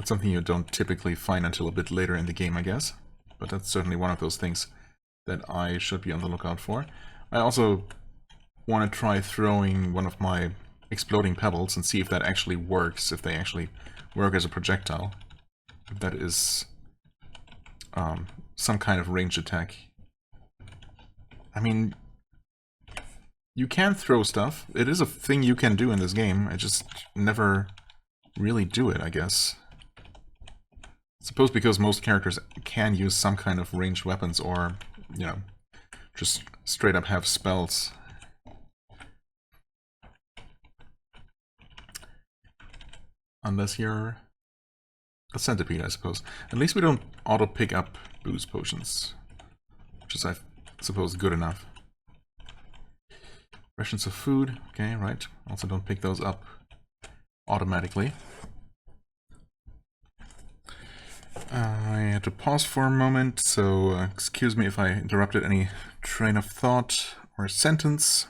something you don't typically find until a bit later in the game, I guess. But that's certainly one of those things that I should be on the lookout for. I also want to try throwing one of my exploding pebbles and see if that actually works, if they actually work as a projectile. If that is some kind of ranged attack. I mean, you can throw stuff. It is a thing you can do in this game. I just never really do it, I guess. I suppose because most characters can use some kind of ranged weapons or, you know, just straight up have spells. Unless you're a centipede, I suppose. At least we don't auto pick up booze potions, which is, I suppose, good enough. Rations of food, okay, right. Also don't pick those up automatically. I had to pause for a moment, so excuse me if I interrupted any train of thought or sentence,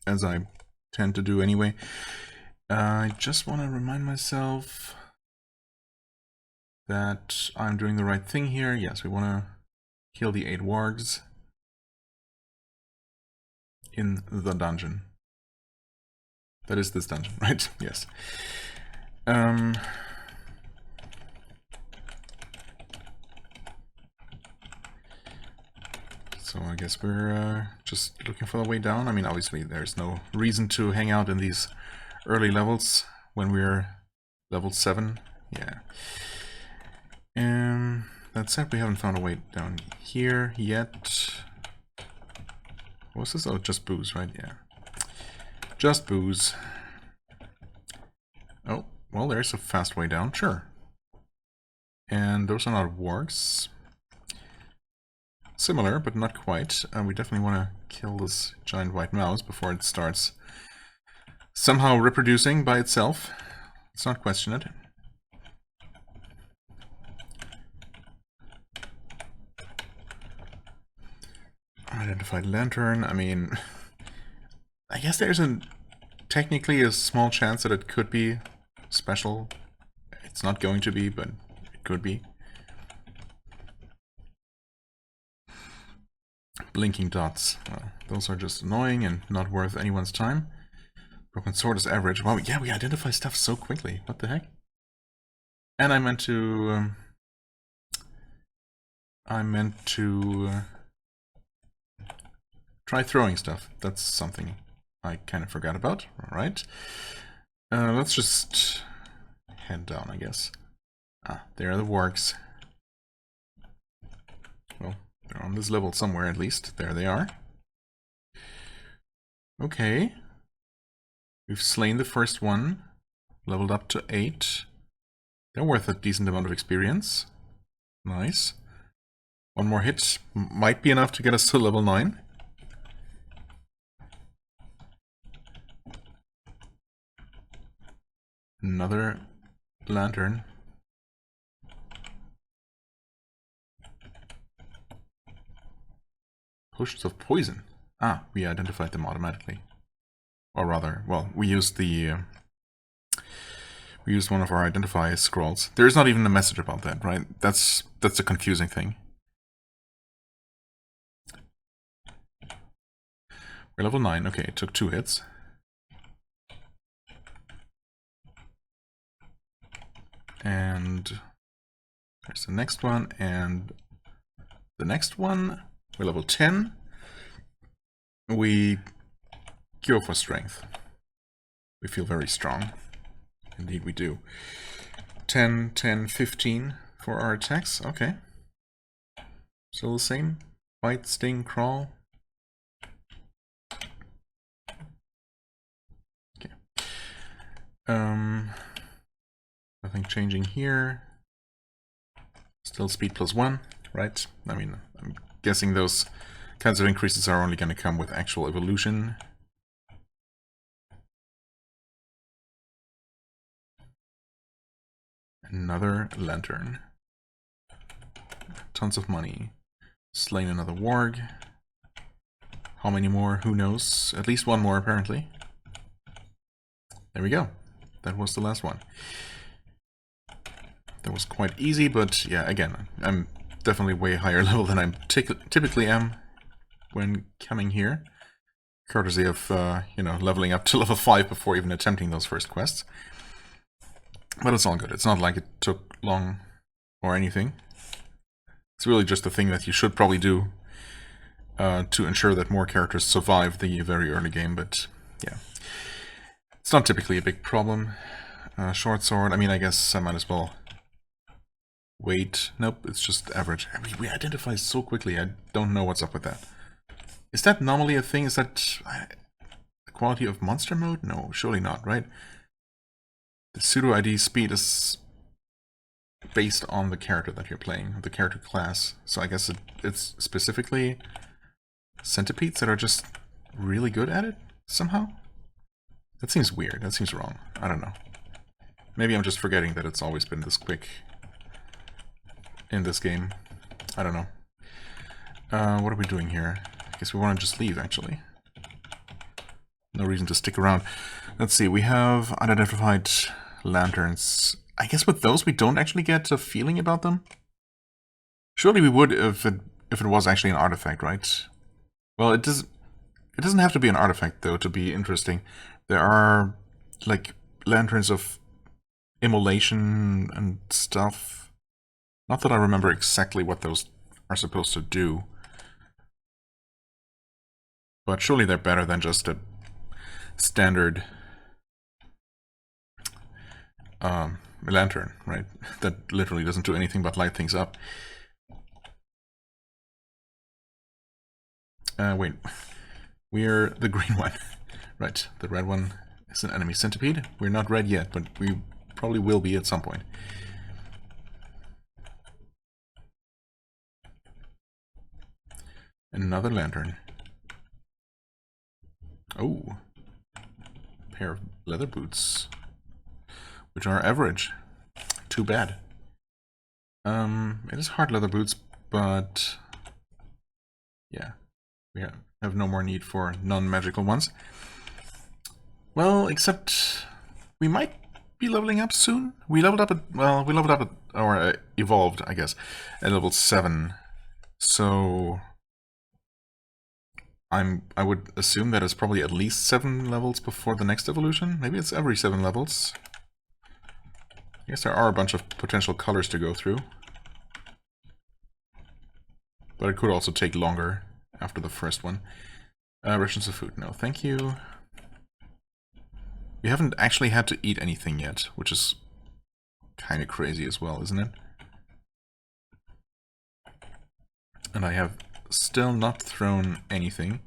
as I tend to do anyway. I just want to remind myself that I'm doing the right thing here. Yes, we want to kill the 8 wargs in the dungeon. That is this dungeon, right? Yes. So I guess we're just looking for the way down. I mean, obviously there's no reason to hang out in these early levels when we're level 7. Yeah. That said, we haven't found a way down here yet. What's this? Oh, just booze, right? Yeah. Just booze. Oh, well, there's a fast way down, sure. And those are not wargs. Similar, but not quite. We definitely want to kill this giant white mouse before it starts somehow reproducing by itself. Let's not question it. Identified lantern. I mean, I guess there's technically a small chance that it could be special. It's not going to be, but it could be. Blinking dots. Well, those are just annoying and not worth anyone's time. Broken sword is average. Wow, yeah, we identify stuff so quickly. What the heck? And I meant to try throwing stuff. That's something I kind of forgot about. Alright. Let's just head down, I guess. Ah, there are the wargs. Well, they're on this level somewhere at least. There they are. Okay. We've slain the first one. Leveled up to 8. They're worth a decent amount of experience. Nice. One more hit might be enough to get us to level 9. Another lantern. Potions of poison. Ah, we identified them automatically. Or rather, well, we used one of our identify scrolls. There is not even a message about that, right? That's the confusing thing. We're level 9. Okay, it took 2 hits. And there's the next one, and the next one. We're level 10. We go for strength. We feel very strong. Indeed we do. 10, 10, 15 for our attacks. Okay. Still the same. Bite, sting, crawl. Okay. Nothing changing here. Still speed +1, right? I mean, I'm guessing those kinds of increases are only going to come with actual evolution. Another lantern. Tons of money. Slain another warg. How many more? Who knows? At least one more, apparently. There we go. That was the last one. That was quite easy, but yeah, again, I'm definitely way higher level than I typically am when coming here. Courtesy of, you know, leveling up to level 5 before even attempting those first quests. But it's all good. It's not like it took long or anything. It's really just a thing that you should probably do to ensure that more characters survive the very early game, but yeah. It's not typically a big problem. Short sword, I mean, I guess I might as well wait. Nope, it's just average. I mean, we identify so quickly, I don't know what's up with that. Is that normally a thing? Is that the quality of monster mode? No, surely not, right? The pseudo ID speed is based on the character that you're playing, the character class. So I guess it's specifically centipedes that are just really good at it, somehow? That seems weird, that seems wrong. I don't know. Maybe I'm just forgetting that it's always been this quick in this game. I don't know. What are we doing here? I guess we want to just leave, actually. No reason to stick around. Let's see, we have unidentified lanterns. I guess with those we don't actually get a feeling about them. Surely we would if it was actually an artifact, right? Well, it doesn't have to be an artifact though to be interesting. There are like lanterns of immolation and stuff. Not that I remember exactly what those are supposed to do. But surely they're better than just a standard lantern, right? That literally doesn't do anything but light things up. Wait. We're the green one. Right, the red one is an enemy centipede. We're not red yet, but we probably will be at some point. Another lantern. Oh. Pair of leather boots. Which are average. Too bad. It is hard leather boots, but yeah, we have no more need for non-magical ones. Well, except we might be leveling up soon. We leveled up at, well, we leveled up at, or evolved, I guess, at level 7. So I would assume that it's probably at least 7 levels before the next evolution. Maybe it's every 7 levels. I guess there are a bunch of potential colors to go through. But it could also take longer after the first one. Rations of food, no thank you. We haven't actually had to eat anything yet, which is kind of crazy as well, isn't it? And I have still not thrown anything,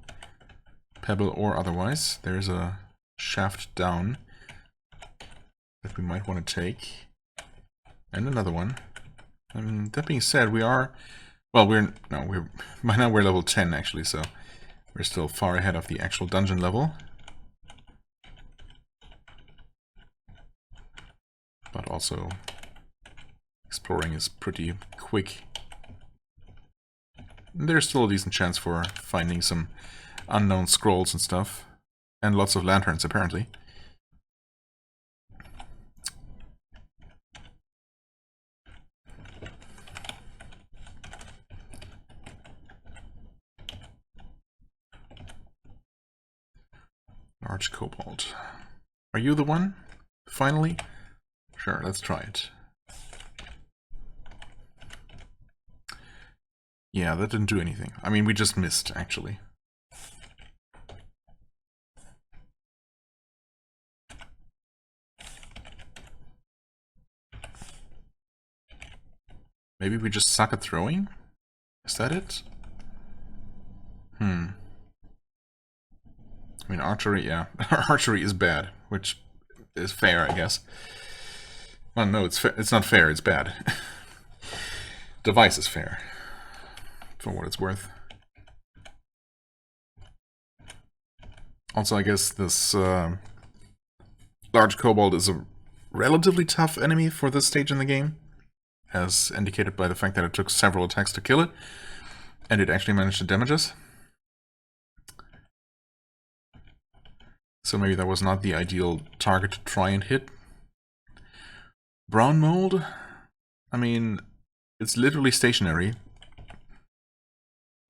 pebble or otherwise. There's a shaft down that we might want to take. And another one. That being said, we are... Well, by now we're level 10 actually, so we're still far ahead of the actual dungeon level. But also, exploring is pretty quick. There's still a decent chance for finding some unknown scrolls and stuff. And lots of lanterns, apparently. Large cobalt. Are you the one? Finally? Sure, let's try it. Yeah, that didn't do anything. I mean, we just missed, actually. Maybe we just suck at throwing? Is that it? I mean, archery, yeah. Archery is bad, which is fair, I guess. Well, no, it's not fair, it's bad. Device is fair, for what it's worth. Also, I guess this large kobold is a relatively tough enemy for this stage in the game, as indicated by the fact that it took several attacks to kill it, and it actually managed to damage us. So maybe that was not the ideal target to try and hit. Brown mold? I mean, it's literally stationary.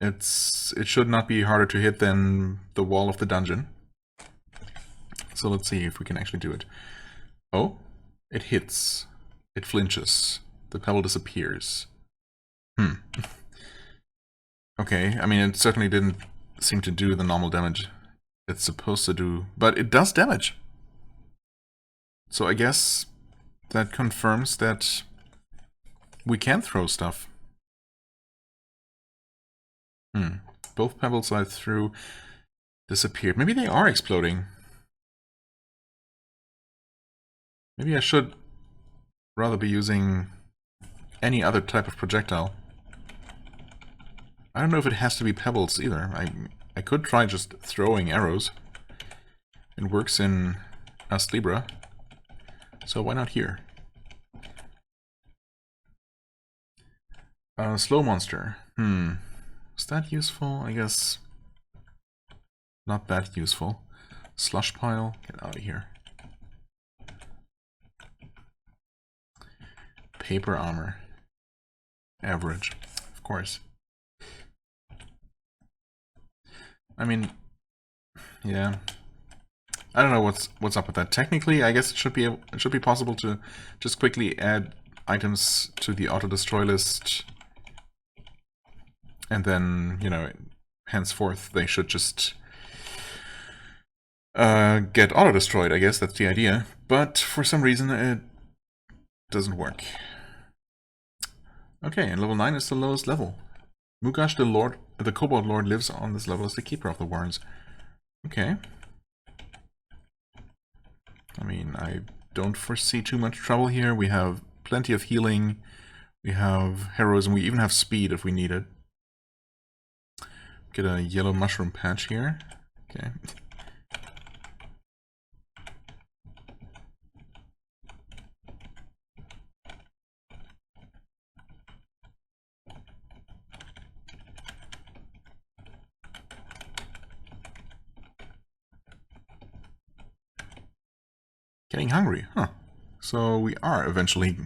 It should not be harder to hit than the wall of the dungeon. So let's see if we can actually do it. Oh, it hits. It flinches. The pebble disappears. Okay, I mean, it certainly didn't seem to do the normal damage it's supposed to do, but it does damage. So I guess that confirms that we can throw stuff. Both pebbles I threw disappeared. Maybe they are exploding. Maybe I should rather be using any other type of projectile. I don't know if it has to be pebbles either. I could try just throwing arrows. It works in Ast Libra, so why not here? Slow monster. Is that useful? I guess not that useful. Slush pile, get out of here. Paper armor. Average, of course. I mean, yeah. I don't know what's up with that. Technically, I guess it should be possible to just quickly add items to the auto destroy list, and then, you know, henceforth they should just get auto destroyed. I guess that's the idea. But for some reason it doesn't work. Okay, and level 9 is the lowest level. Mugash, the Kobold Lord, lives on this level as the keeper of the warrens. Okay. I mean, I don't foresee too much trouble here. We have plenty of healing. We have heroism. We even have speed if we need it. Get a yellow mushroom patch here. Okay. Getting hungry, huh? So we are eventually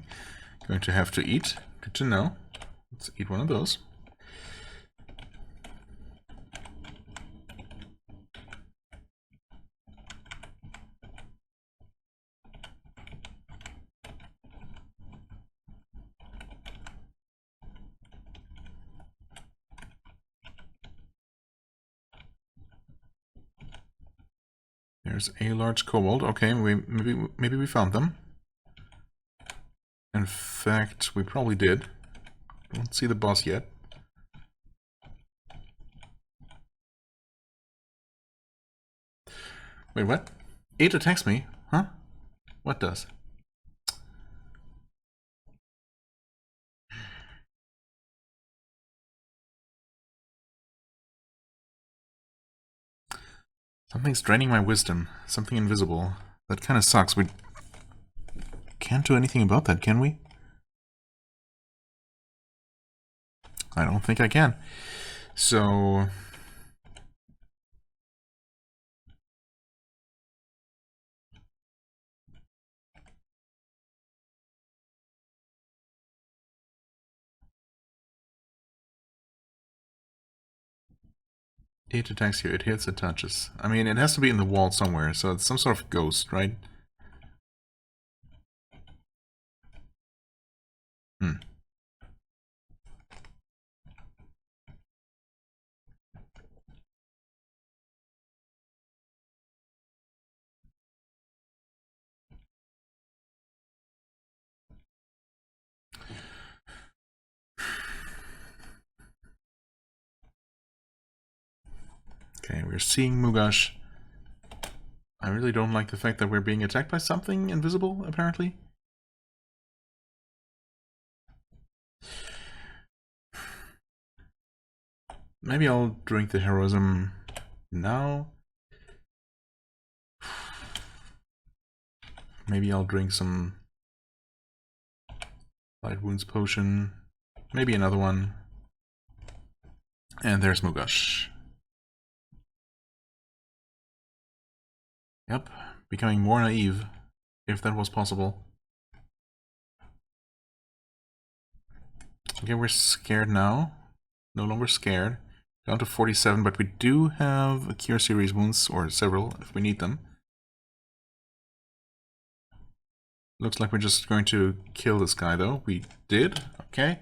going to have to eat. Good to know. Let's eat one of those. There's a large kobold. Okay, maybe we found them. In fact, we probably did. Don't see the boss yet. Wait, what? 8 attacks me? Huh? What does? Something's draining my wisdom. Something invisible. That kind of sucks. We can't do anything about that, can we? I don't think I can. So... It attacks you, it hits, it touches. I mean, it has to be in the wall somewhere, so it's some sort of ghost, right? Okay, we're seeing Mugash. I really don't like the fact that we're being attacked by something invisible, apparently. Maybe I'll drink the heroism now. Maybe I'll drink some light wounds potion. Maybe another one. And there's Mugash. Yep, becoming more naive, if that was possible. Okay, we're scared now. No longer scared. Down to 47, but we do have a Cure Series wounds, or several, if we need them. Looks like we're just going to kill this guy, though. We did. Okay.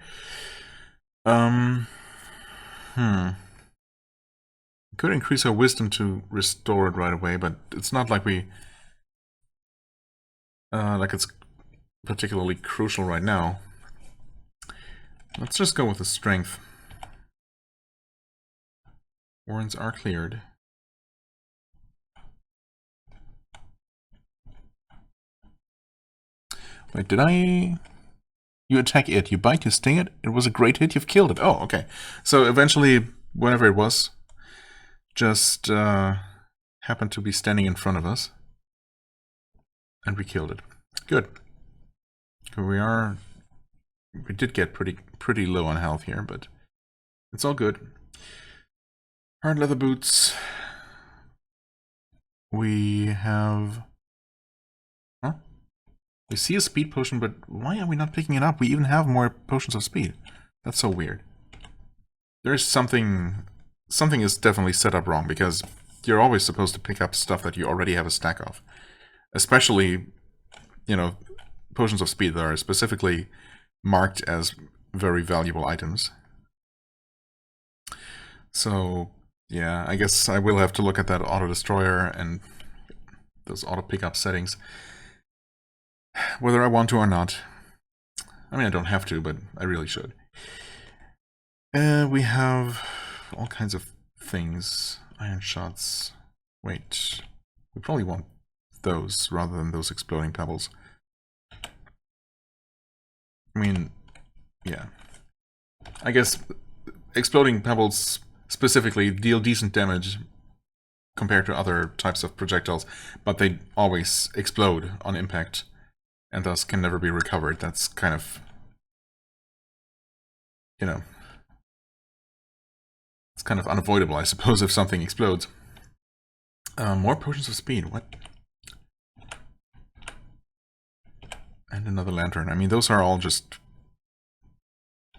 Could increase our wisdom to restore it right away, but it's not like we... like it's particularly crucial right now. Let's just go with the strength. Warrens are cleared. Wait, did I... You attack it, you bite, you sting it. It was a great hit, you've killed it. Oh, okay. So eventually, whatever it was, just happened to be standing in front of us. And we killed it. Good. We did get pretty low on health here, but it's all good. Hard leather boots. We have... Huh? We see a speed potion, but why are we not picking it up? We even have more potions of speed. That's so weird. There's something... Something is definitely set up wrong, because you're always supposed to pick up stuff that you already have a stack of. Especially, you know, potions of speed that are specifically marked as very valuable items. So, yeah, I guess I will have to look at that auto-destroyer and those auto-pickup settings. Whether I want to or not. I mean, I don't have to, but I really should. We have all kinds of things. Iron shots. Wait, we probably want those rather than those exploding pebbles. I mean, yeah. I guess exploding pebbles specifically deal decent damage compared to other types of projectiles, but they always explode on impact and thus can never be recovered. That's kind of, you know, it's kind of unavoidable, I suppose, if something explodes. More potions of speed, what? And another lantern. I mean, those are all just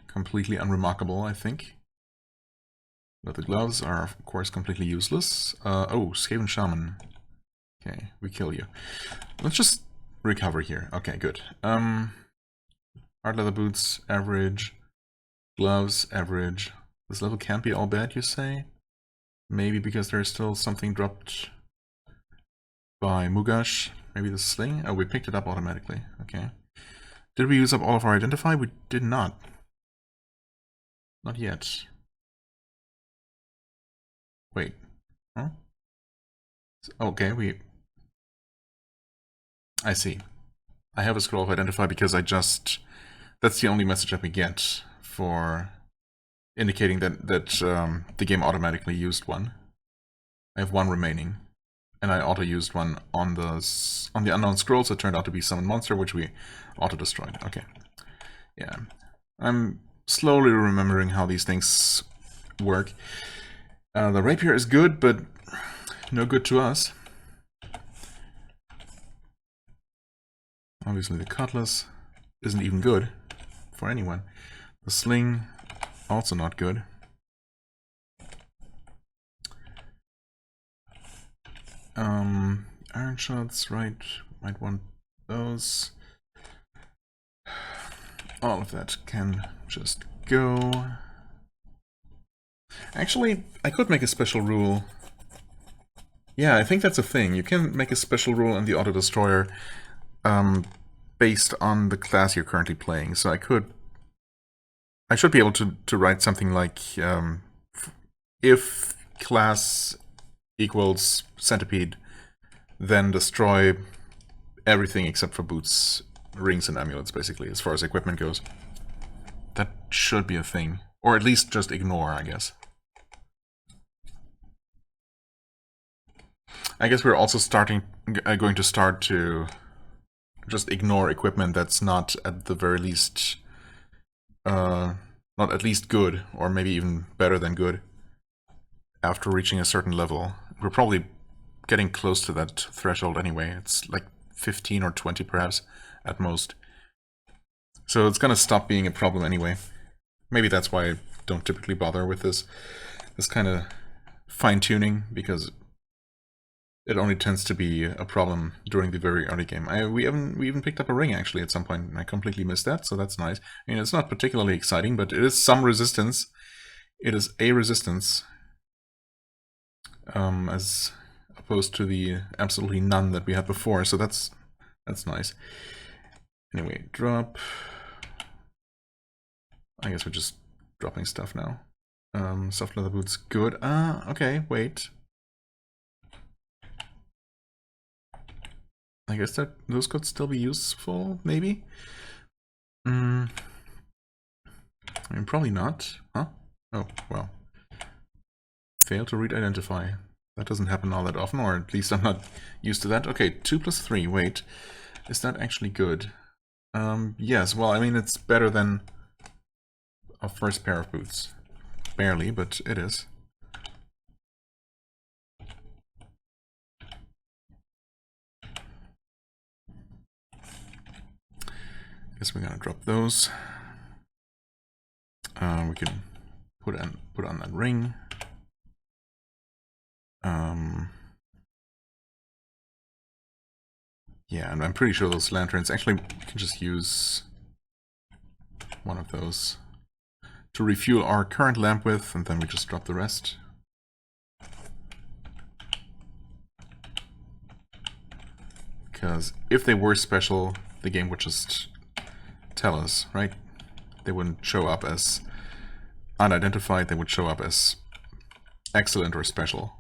completely unremarkable, I think. But the gloves are, of course, completely useless. Oh, Skaven Shaman. Okay, we kill you. Let's just recover here. Okay, good. Hard leather boots, average. Gloves, average. This level can't be all bad, you say? Maybe because there's still something dropped by Mugash. Maybe the sling? Oh, we picked it up automatically. Okay. Did we use up all of our identify? We did not. Not yet. Wait. Huh? Okay, I see. I have a scroll of identify because that's the only message that we get for indicating that the game automatically used one. I have one remaining. And I auto-used one on the unknown scrolls that turned out to be summon monster, which we auto-destroyed. Okay. Yeah. I'm slowly remembering how these things work. The rapier is good, but no good to us. Obviously the cutlass isn't even good for anyone. The sling, also not good. Iron shots, right, might want those. All of that can just go. Actually, I could make a special rule. Yeah, I think that's a thing. You can make a special rule in the auto-destroyer based on the class you're currently playing. So I should be able to write something like if class equals centipede, then destroy everything except for boots, rings, and amulets, basically, as far as equipment goes. That should be a thing. Or at least just ignore, I guess. I guess we're also going to start to just ignore equipment that's not at the very least, not at least good, or maybe even better than good, after reaching a certain level. We're probably getting close to that threshold anyway. It's like 15 or 20 perhaps, at most. So it's gonna stop being a problem anyway. Maybe that's why I don't typically bother with this kind of fine-tuning, because it only tends to be a problem during the very early game. We even picked up a ring actually at some point, and I completely missed that, so that's nice. I mean, it's not particularly exciting, but it is some resistance. It is a resistance, as opposed to the absolutely none that we had before, so that's nice. Anyway, drop. I guess we're just dropping stuff now. Soft leather boots, good. Okay, wait. I guess those could still be useful, maybe? I mean, probably not. Huh? Oh, well. Fail to read identify. That doesn't happen all that often, or at least I'm not used to that. Okay, 2 plus 3. Wait. Is that actually good? Yes, well, I mean, it's better than a first pair of boots. Barely, but it is. Guess we're gonna drop those. We can put on that ring. Yeah, and I'm pretty sure those lanterns, actually, we can just use one of those to refuel our current lamp with, and then we just drop the rest. Because if they were special, the game would just tell us, right? They wouldn't show up as unidentified, they would show up as excellent or special.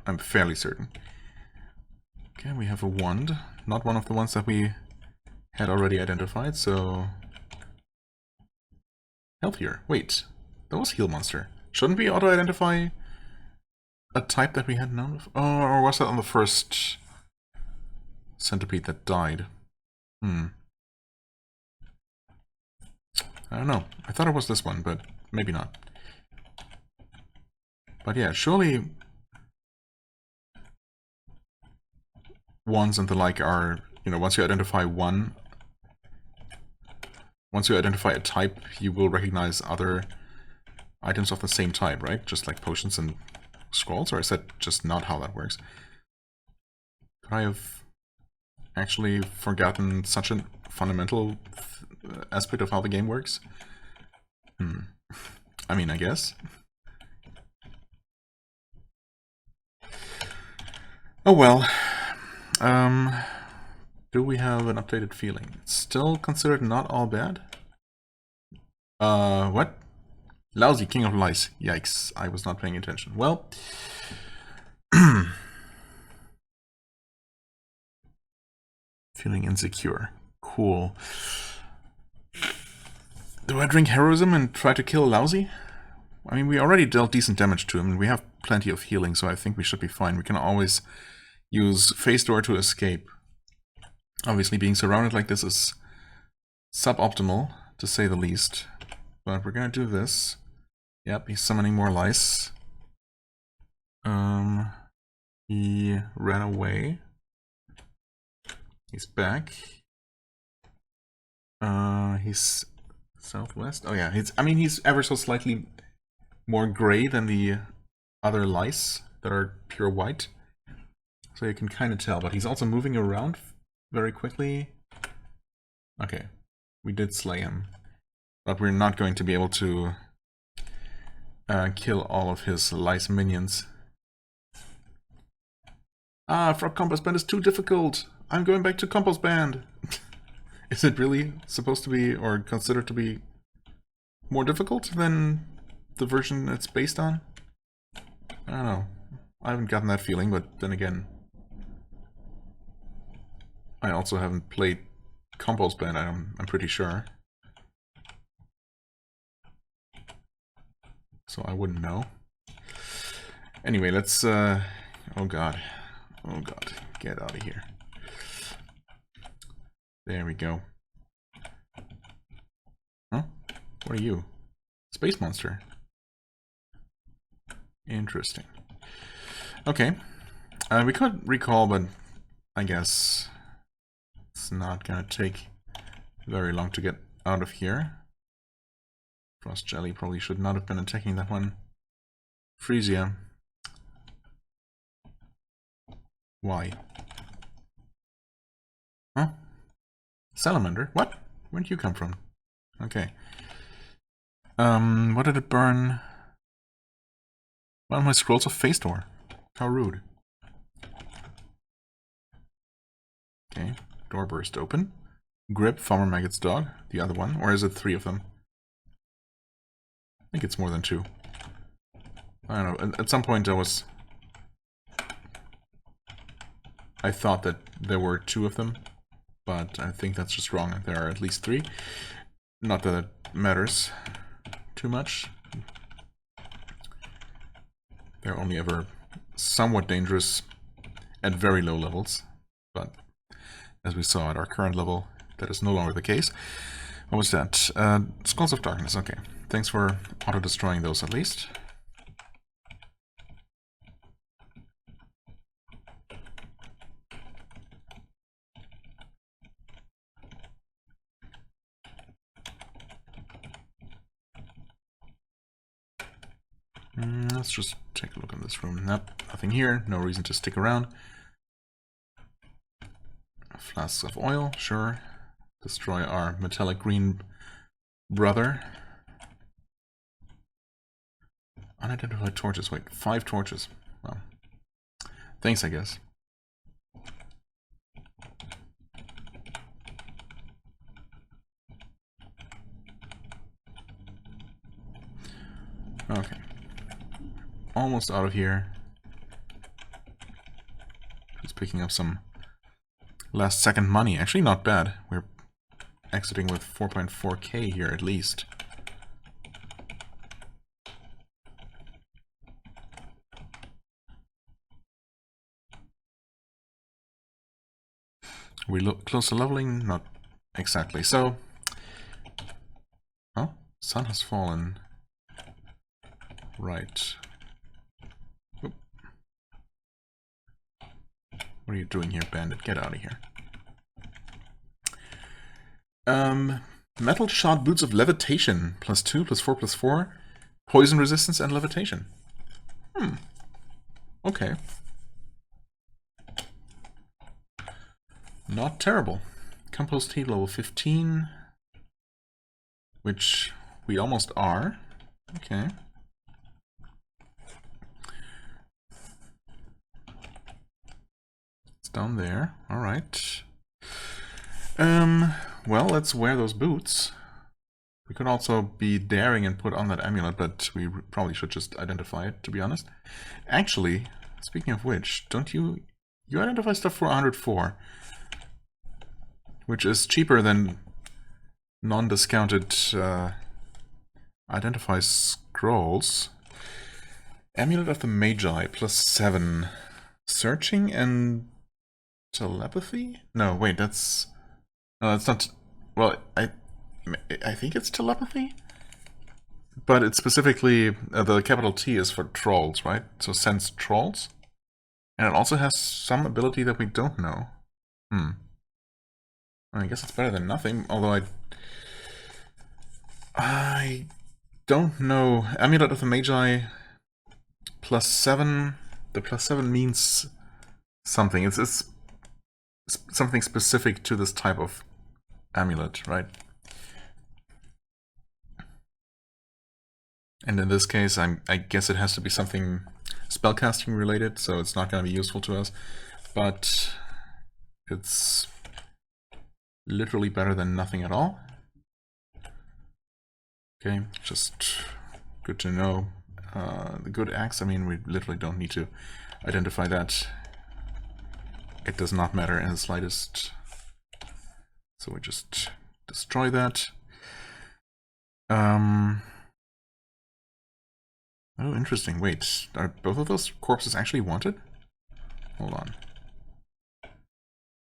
I'm fairly certain. Okay, we have a wand. Not one of the ones that we had already identified, so... Healthier. Wait, that was Heal Monster. Shouldn't we auto-identify a type that we hadn't known of? Oh, or was that on the first centipede that died? I don't know. I thought it was this one, but maybe not. But yeah, surely ones and the like are, you know, once you identify a type, you will recognize other items of the same type, right? Just like potions and scrolls, or is that just not how that works? Could I have actually forgotten such a fundamental aspect of how the game works? I mean, I guess. Oh well. Do we have an updated feeling? It's still considered not all bad? What? Lousy King of Lice. Yikes, I was not paying attention. Well... Feeling insecure. Cool. Do I drink heroism and try to kill Lousy? I mean, we already dealt decent damage to him, and we have plenty of healing, so I think we should be fine. We can always use Phase Door to escape. Obviously, being surrounded like this is suboptimal, to say the least. But we're gonna do this. Yep, he's summoning more lice. He ran away. He's back. He's southwest. Oh yeah, he's ever so slightly more gray than the other lice that are pure white. So you can kind of tell, but he's also moving around very quickly. Okay, we did slay him. But we're not going to be able to kill all of his lice minions. Ah, FrogComposband is too difficult! I'm going back to Composband! Is it really supposed to be, or considered to be, more difficult than the version it's based on? I don't know. I haven't gotten that feeling, but then again... I also haven't played Composband, I'm pretty sure. So I wouldn't know. Anyway, let's... oh god. Oh god. Get out of here. There we go. Huh? What are you? Space monster. Interesting. Okay. We could recall, but I guess it's not gonna take very long to get out of here. Frost Jelly probably should not have been attacking that one. Frisia. Why? Huh? Salamander? What? Where'd you come from? Okay. What did it burn? One of my scrolls of Phase Door. How rude. Okay. Door burst open. Grip, Farmer Maggot's dog. The other one. Or is it 3 of them? I think it's more than 2. I don't know. At some point I thought that there were 2 of them. but I think that's just wrong. There are at least 3. Not that it matters too much. They're only ever somewhat dangerous at very low levels, but as we saw at our current level, that is no longer the case. What was that? Skulls of Darkness, okay. Thanks for auto-destroying those at least. Let's just take a look in this room. Nope, nothing here. No reason to stick around. Flasks of oil, sure. Destroy our metallic green brother. Unidentified torches. Wait, 5 torches. Well, thanks, I guess. Okay. Almost out of here. Just picking up some last second money. Actually, not bad. We're exiting with 4.4k here at least. We look close to leveling? Not exactly. So, oh, sun has fallen. Right. Oop. What are you doing here, bandit? Get out of here. Metal shod boots of levitation. +2, +4, +4. Poison resistance and levitation. Okay. Not terrible. Compost heat level 15. Which we almost are. Okay. It's down there. Alright. Well, let's wear those boots. We could also be daring and put on that amulet, but we probably should just identify it, to be honest. Actually, speaking of which, don't you... You identify stuff for 104, which is cheaper than non-discounted identify scrolls. Amulet of the Magi, +7. Searching and telepathy? No, wait, that's... No, that's not... Well, I think it's telepathy? But it's specifically... the capital T is for trolls, right? So sense trolls? And it also has some ability that we don't know. I guess it's better than nothing, although I don't know. Amulet of the Magi, +7. The +7 means something. It's something specific to this type of amulet, right? And in this case, I guess it has to be something spellcasting related, so it's not going to be useful to us. But it's literally better than nothing at all. Okay, just good to know. The good axe, I mean, we literally don't need to identify that. It does not matter in the slightest. So we just destroy that. Oh, interesting. Wait, are both of those corpses actually wanted? Hold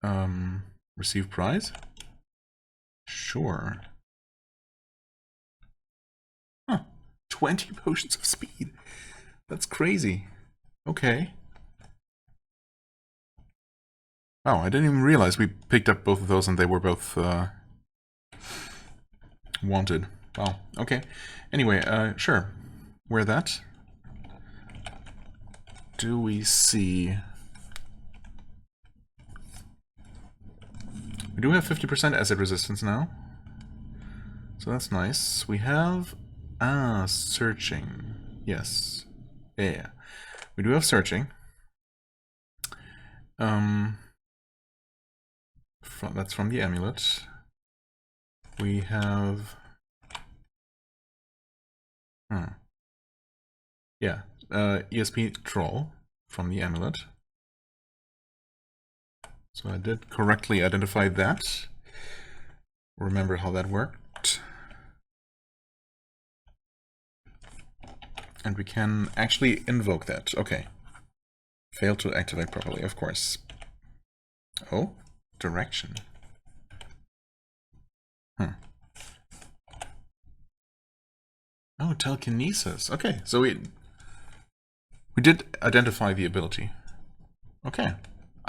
on. Receive prize? Sure. Huh. 20 potions of speed. That's crazy. Okay. Wow, I didn't even realize we picked up both of those and they were both wanted. Wow, okay. Anyway, sure. Wear that. Do we see... We do have 50% acid resistance now. So that's nice. We have... searching. Yes. Yeah. We do have searching. That's from the amulet. We have... Yeah. ESP Troll from the amulet. So I did correctly identify that. Remember how that worked. And we can actually invoke that. Okay. Failed to activate properly, of course. Oh, direction. Oh, telekinesis. Okay, so we did identify the ability. Okay.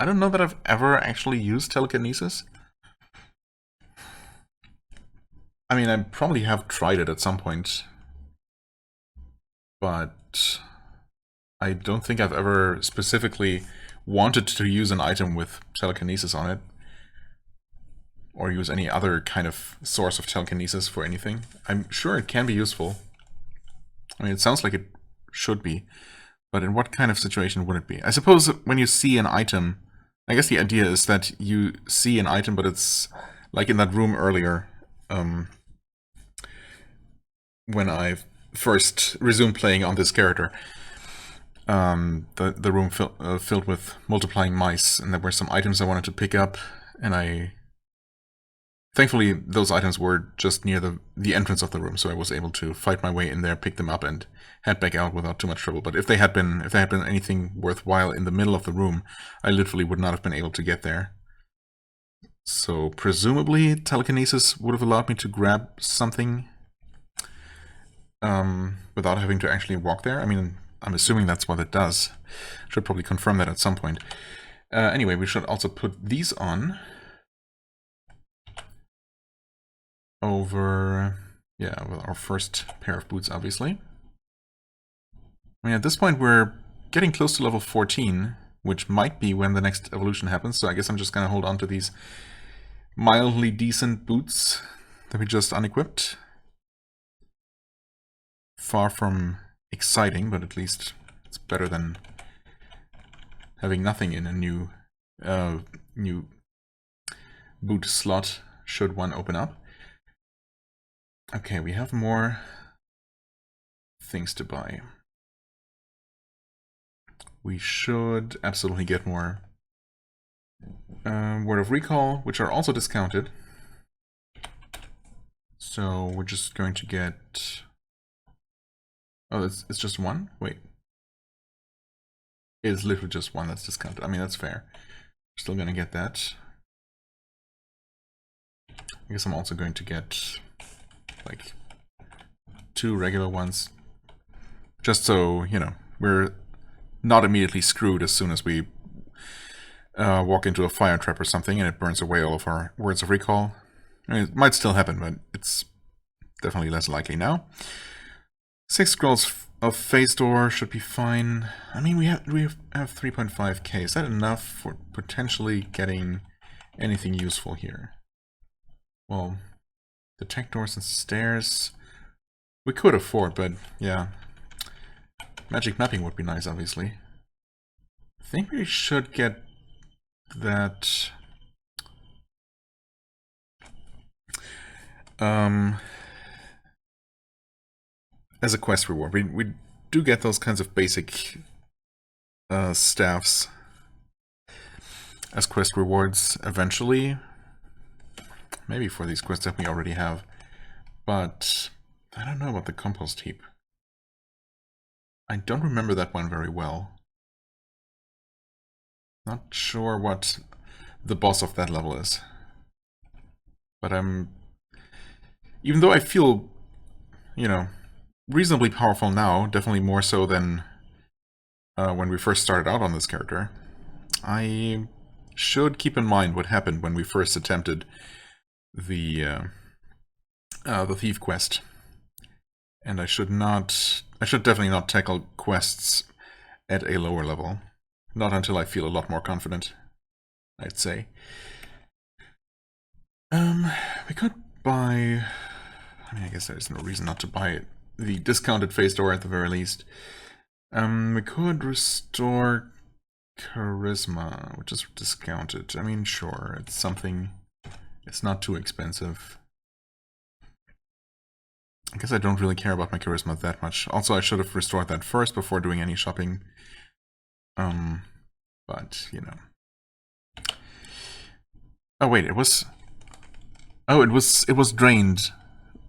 I don't know that I've ever actually used telekinesis. I mean, I probably have tried it at some point, but I don't think I've ever specifically wanted to use an item with telekinesis on it, or use any other kind of source of telekinesis for anything. I'm sure it can be useful. I mean, it sounds like it should be, but in what kind of situation would it be? I suppose when you see an item, I guess the idea is that you see an item, but it's like in that room earlier, when I first resumed playing on this character. The room filled with multiplying mice, and there were some items I wanted to pick up, and thankfully those items were just near the entrance of the room, so I was able to fight my way in there, pick them up, and head back out without too much trouble. But if there had been anything worthwhile in the middle of the room, I literally would not have been able to get there. So presumably telekinesis would have allowed me to grab something without having to actually walk there. I mean, I'm assuming that's what it does. Should probably confirm that at some point. Anyway, we should also put these on over, yeah, with our first pair of boots, obviously. I mean, at this point we're getting close to level 14, which might be when the next evolution happens, so I guess I'm just gonna hold on to these mildly decent boots that we just unequipped. Far from exciting, but at least it's better than having nothing in a new boot slot, should one open up. Okay, we have more things to buy. We should absolutely get more Word of Recall, which are also discounted. So we're just going to get... Oh, it's just one? Wait. It is literally just one that's discounted. I mean, that's fair. We're still going to get that. I guess I'm also going to get, like, 2 regular ones. Just so, you know, we're not immediately screwed as soon as we walk into a fire trap or something and it burns away all of our Words of Recall. I mean, it might still happen, but it's definitely less likely now. 6 scrolls of Phase Door should be fine. I mean, we have 3.5k. Is that enough for potentially getting anything useful here? Well, the tech doors and stairs we could afford, but yeah. Magic mapping would be nice, obviously. I think we should get that... as a quest reward. We do get those kinds of basic staffs as quest rewards eventually. Maybe for these quests that we already have. But I don't know about the compost heap. I don't remember that one very well. Not sure what the boss of that level is. But even though I feel, you know, reasonably powerful now, definitely more so than when we first started out on this character, I should keep in mind what happened when we first attempted the thief quest. And I should definitely not tackle quests at a lower level. Not until I feel a lot more confident, I'd say. We could buy... I mean, I guess there's no reason not to buy it. The discounted Phase Door at the very least. We could restore Charisma, which is discounted. I mean, sure, it's something... It's not too expensive. I guess I don't really care about my Charisma that much. Also, I should have restored that first before doing any shopping. But, you know. Oh wait, it was... Oh, it was drained,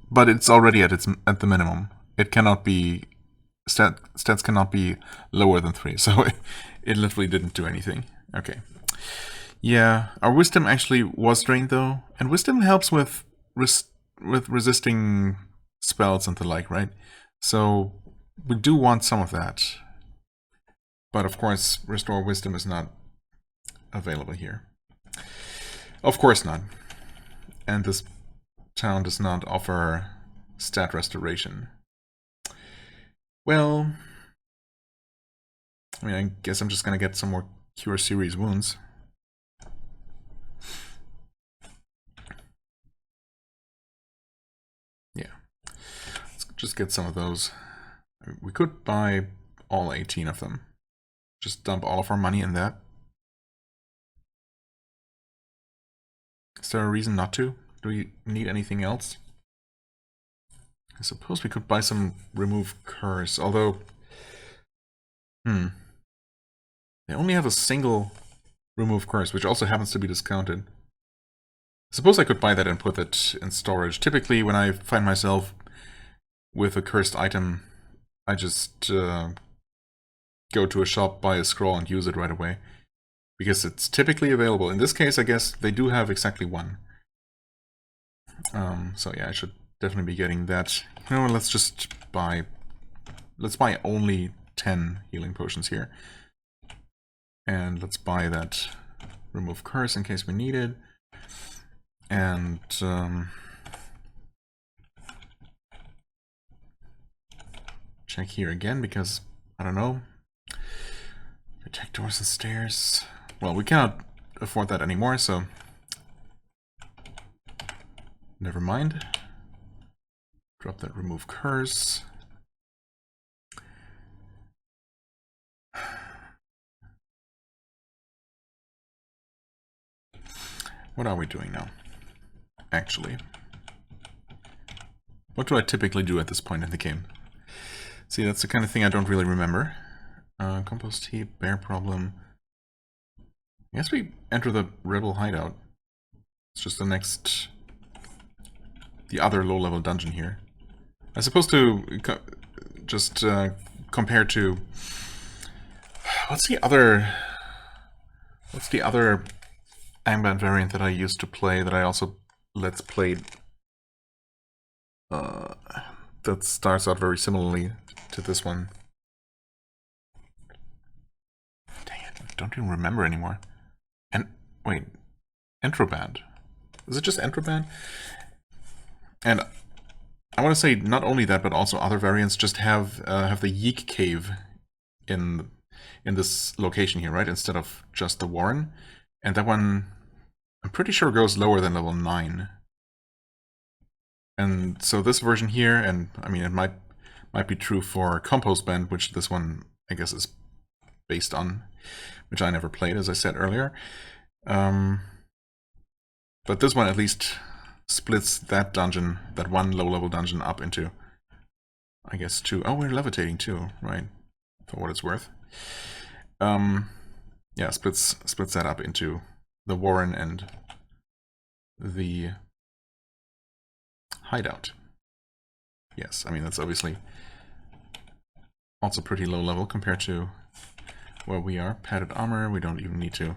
but it's already at the minimum. It cannot be... Stats cannot be lower than 3, so it literally didn't do anything. Okay. Yeah, our wisdom actually was drained though, and wisdom helps with resisting spells and the like, right? So we do want some of that. But of course, restore wisdom is not available here. Of course not. And this town does not offer stat restoration. Well, I mean, I guess I'm just gonna get some more cure series wounds. Yeah, let's just get some of those. We could buy all 18 of them. Just dump all of our money in that. Is there a reason not to? Do we need anything else? I suppose we could buy some remove curse, although... They only have a single remove curse, which also happens to be discounted. I suppose I could buy that and put it in storage. Typically, when I find myself with a cursed item, I just go to a shop, buy a scroll, and use it right away. Because it's typically available. In this case, I guess they do have exactly one. So yeah, I should definitely be getting that. You know, let's just buy... Let's buy only 10 healing potions here. And let's buy that remove curse in case we need it. And... check here again, because, I don't know. Protect doors and stairs. Well, we cannot afford that anymore, so... Never mind. Drop that remove curse. What are we doing now? Actually. What do I typically do at this point in the game? See, that's the kind of thing I don't really remember. Compost heap, bear problem. I guess we enter the rebel hideout. It's just the other low-level dungeon here. I suppose to just compare to... What's the other Angband variant that I used to play that I also Let's Played? That starts out very similarly to this one. Dang it, I don't even remember anymore. And wait, Entroband. Is it just Entroband? And I want to say not only that, but also other variants just have the Yeek Cave in this location here, right? Instead of just the Warren. And that one, I'm pretty sure goes lower than level 9. And so this version here, and I mean it might be true for Composband, which this one I guess is based on, which I never played, as I said earlier. But this one at least splits that dungeon, that one low-level dungeon, up into, I guess, 2. Oh, we're levitating too, right? For what it's worth. Yeah, splits that up into the Warren and the hideout. Yes, I mean that's obviously also pretty low level compared to where we are. Padded armor, we don't even need to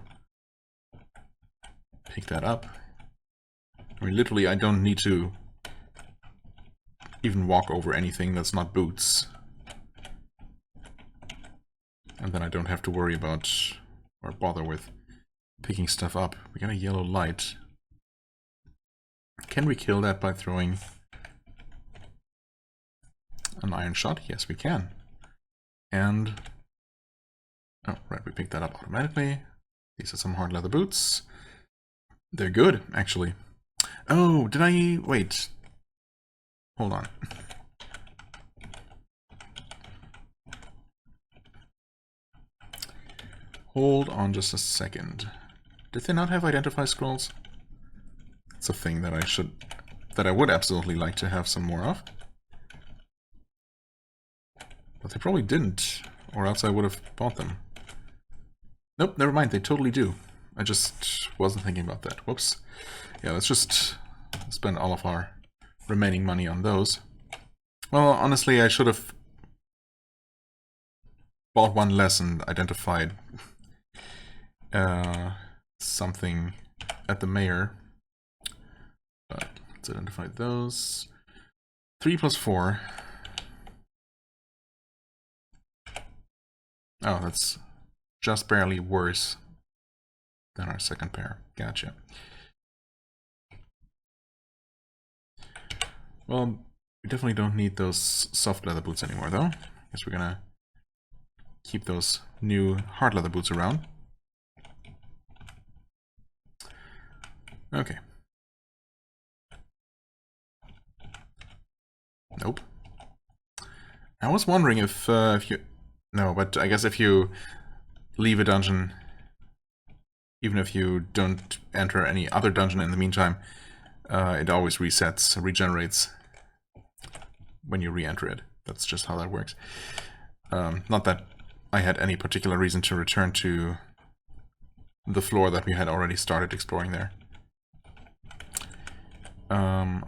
pick that up. I mean, literally, I don't need to even walk over anything that's not boots. And then I don't have to worry about or bother with picking stuff up. We got a yellow light. Can we kill that by throwing an iron shot? Yes, we can. And... oh, right, we picked that up automatically. These are some hard leather boots. They're good, actually. Oh, did I... wait. Hold on. Hold on just a second. Did they not have identify scrolls? It's a thing that I would absolutely like to have some more of. But they probably didn't, or else I would have bought them. Nope, never mind, they totally do. I just wasn't thinking about that. Whoops. Yeah, let's just spend all of our remaining money on those. Well, honestly, I should have bought one less and identified something at the mayor. But let's identify those. 3 plus 4. Oh, that's just barely worse than our second pair. Gotcha. Well, we definitely don't need those soft leather boots anymore, though. Guess we're gonna keep those new hard leather boots around. Okay. Nope. I was wondering if you... No, but I guess if you leave a dungeon, even if you don't enter any other dungeon in the meantime, it always resets, regenerates when you re-enter it. That's just how that works. Not that I had any particular reason to return to the floor that we had already started exploring there.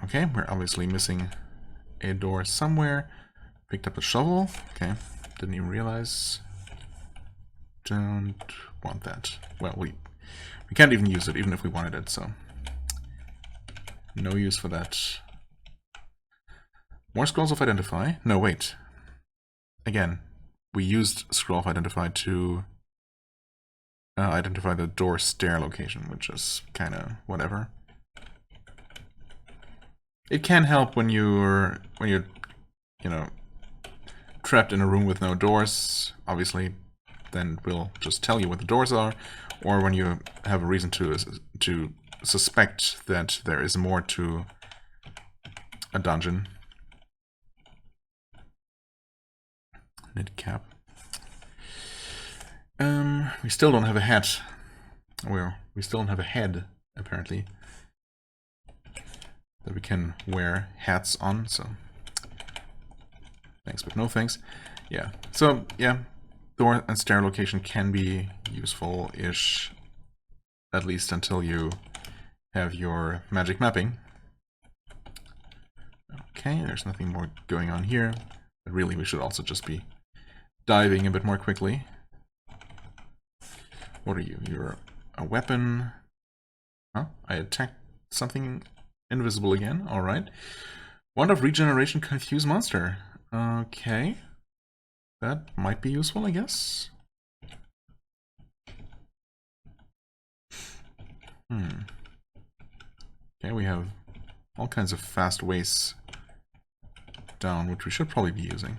Okay, we're obviously missing a door somewhere. Picked up a shovel. Okay, didn't even realize. Don't want that. Well, we can't even use it, even if we wanted it, so no use for that. More scrolls of identify. No, wait. Again, we used scroll of identify to identify the door stair location, which is kind of whatever. It can help when you're you know, trapped in a room with no doors. Obviously, then we'll just tell you what the doors are, or when you have a reason to suspect that there is more to a dungeon. Knit cap. We still don't have a hat. We still don't have a head, apparently, that we can wear hats on, so thanks but no thanks. Yeah, so yeah, door and stair location can be useful-ish, at least until you have your magic mapping. Okay, there's nothing more going on here, but really we should also just be diving a bit more quickly. What are you? You're a weapon. Huh? I attacked something invisible again. Alright. Wand of Regeneration, Confuse Monster. Okay. That might be useful, I guess. Okay, we have all kinds of fast ways down, which we should probably be using.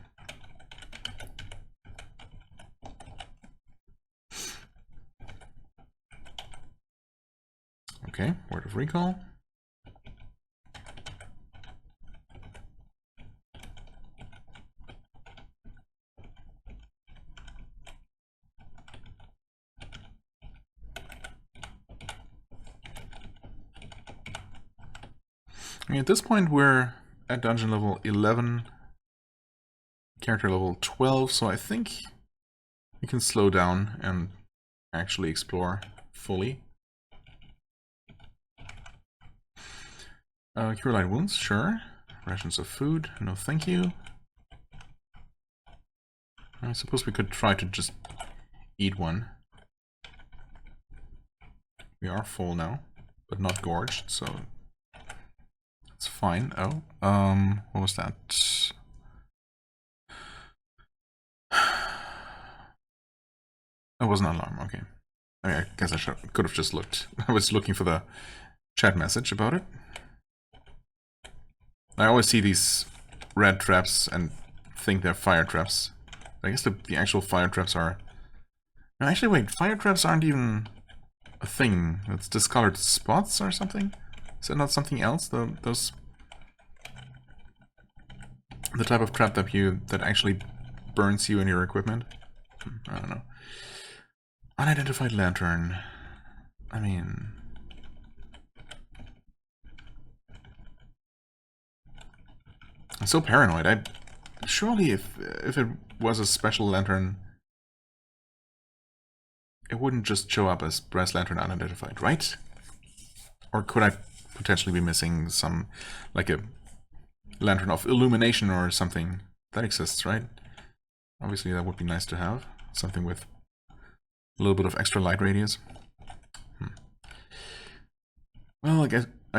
Okay, Word of Recall. I mean, at this point we're at dungeon level 11, character level 12, so I think we can slow down and actually explore fully. Cure light wounds, sure. Rations of food, no thank you. I suppose we could try to just eat one. We are full now, but not gorged, so it's fine. Oh, what was that? That was an alarm, okay. I mean, I guess I could have just looked. I was looking for the chat message about it. I always see these red traps and think they're fire traps. I guess the actual fire traps are... No, actually, wait, fire traps aren't even a thing. It's discolored spots or something? Is that not something else? Those... The type of trap that actually burns you and your equipment? I don't know. Unidentified lantern. I mean... I'm so paranoid. Surely if it was a special lantern, it wouldn't just show up as brass lantern unidentified, right? Or could I potentially be missing some, like a lantern of illumination or something? That exists, right? Obviously that would be nice to have. Something with a little bit of extra light radius. Well, I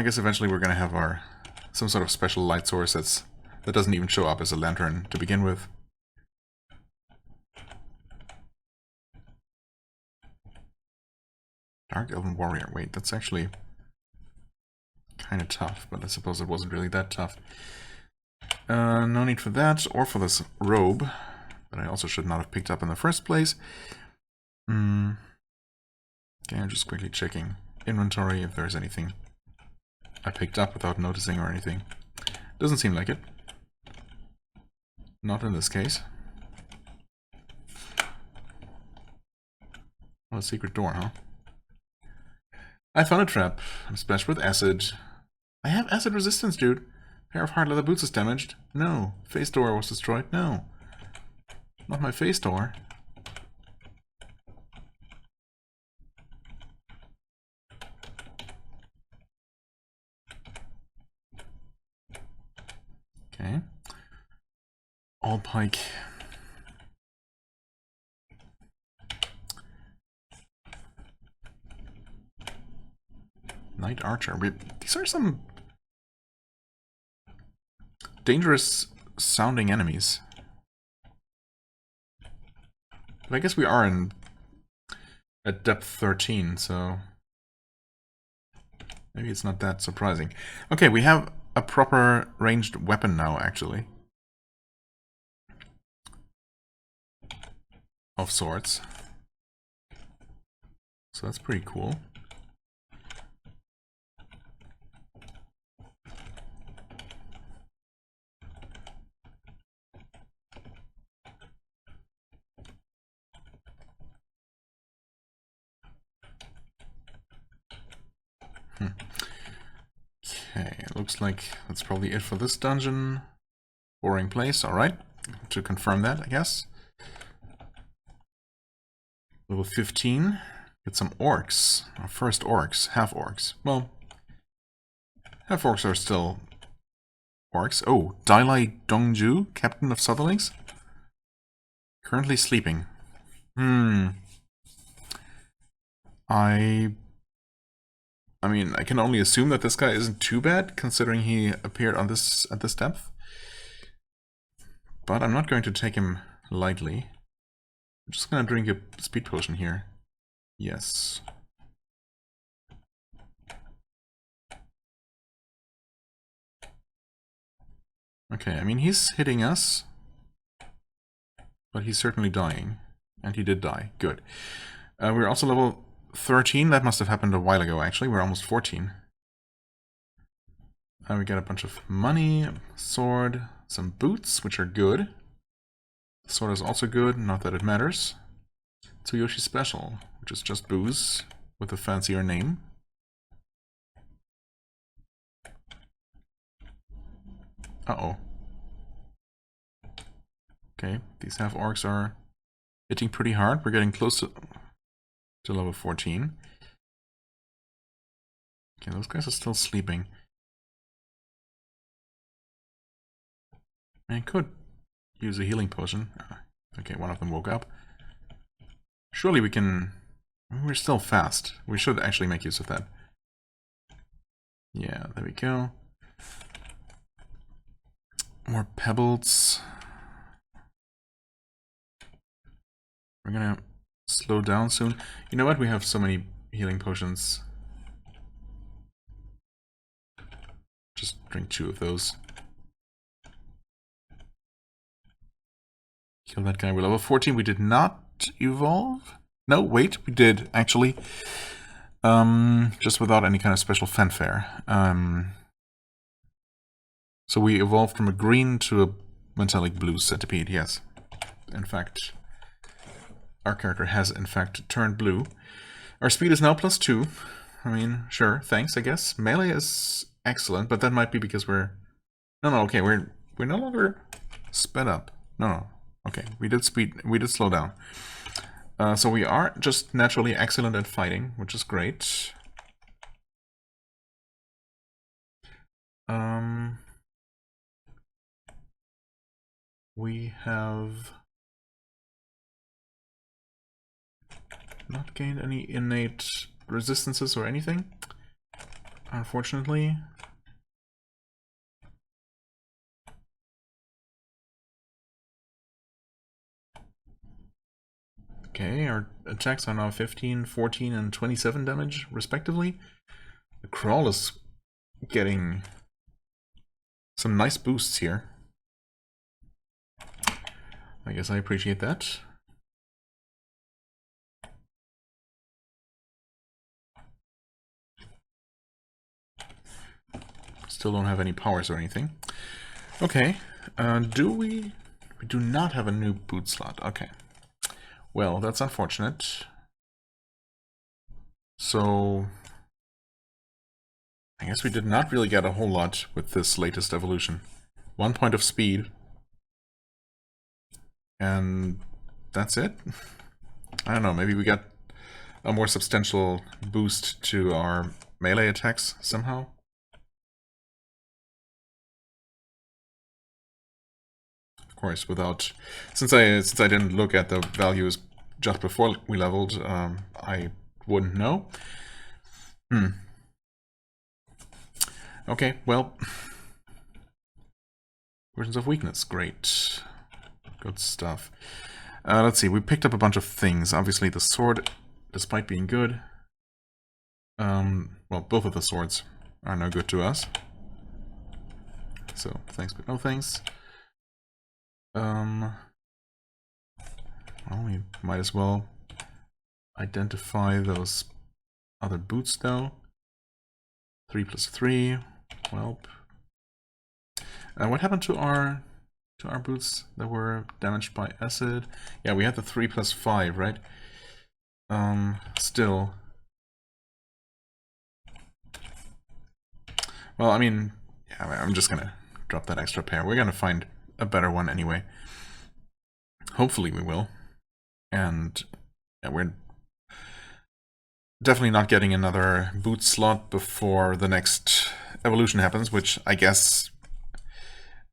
guess eventually we're gonna have some sort of special light source that doesn't even show up as a lantern to begin with. Dark Elven Warrior. Wait, that's actually kind of tough, but I suppose it wasn't really that tough. No need for that, or for this robe, that I also should not have picked up in the first place. Okay, I'm just quickly checking inventory if there's anything I picked up without noticing or anything. Doesn't seem like it. Not in this case. Oh, a secret door, huh? I found a trap. I'm splashed with acid. I have acid resistance, dude. Pair of hard leather boots is damaged. No. Face door was destroyed. No. Not my face door. Okay. All pike. Knight Archer. These are some dangerous sounding enemies. But I guess we are at depth 13, so maybe it's not that surprising. Okay, we have a proper ranged weapon now, actually. Of sorts. So that's pretty cool. Okay, it looks like that's probably it for this dungeon. Boring place, alright. To confirm that, I guess. Level 15. Get some orcs. Our first orcs. Half orcs. Well, half orcs are still orcs. Oh, Dailai Dongju, Captain of Sutherlings? Currently sleeping. I mean, I can only assume that this guy isn't too bad, considering he appeared on at this depth. But I'm not going to take him lightly. I'm just gonna drink a speed potion here. Yes. Okay, I mean, he's hitting us, but he's certainly dying. And he did die. Good. We're also level 13. That must have happened a while ago, actually. We're almost 14. We get a bunch of money, a sword, some boots, which are good. The sword is also good, not that it matters. Tsuyoshi Special, which is just booze with a fancier name. Uh-oh. Okay, these half-orcs are hitting pretty hard. We're getting close to level 14. Okay, those guys are still sleeping. I could use a healing potion. Okay, one of them woke up. Surely we can... We're still fast. We should actually make use of that. Yeah, there we go. More pebbles. We're gonna slow down soon. You know what? We have so many healing potions. Just drink 2 of those. Kill that guy. We're level 14. We did not evolve? No, wait, we did, actually. Just without any kind of special fanfare. So we evolved from a green to a metallic blue centipede, yes. In fact, our character has, in fact, turned blue. Our speed is now +2. I mean, sure, thanks, I guess. Melee is excellent, but that might be because we're... No, okay, we're no longer sped up. No. Okay, we did slow down. So we are just naturally excellent at fighting, which is great. We have not gained any innate resistances or anything, unfortunately. Okay, our attacks are now 15, 14, and 27 damage, respectively. The crawl is getting some nice boosts here. I guess I appreciate that. Still don't have any powers or anything. Okay, do we? We do not have a new boot slot. Okay. Well, that's unfortunate. So I guess we did not really get a whole lot with this latest evolution. 1 point of speed. And that's it? I don't know, maybe we got a more substantial boost to our melee attacks somehow? Of course, without... Since I didn't look at the values just before we leveled, I wouldn't know. Okay, well... Versions of weakness, great. Good stuff. Let's see, we picked up a bunch of things. Obviously the sword, despite being good... well, both of the swords are no good to us. So, thanks but no thanks. Well, we might as well identify those other boots, though. 3 plus 3. Well, what happened to our boots that were damaged by acid? Yeah, we had the 3 plus 5, right? Still. Well, I mean, yeah, I'm just gonna drop that extra pair. We're gonna find a better one anyway. Hopefully we will. And yeah, we're definitely not getting another boot slot before the next evolution happens, which I guess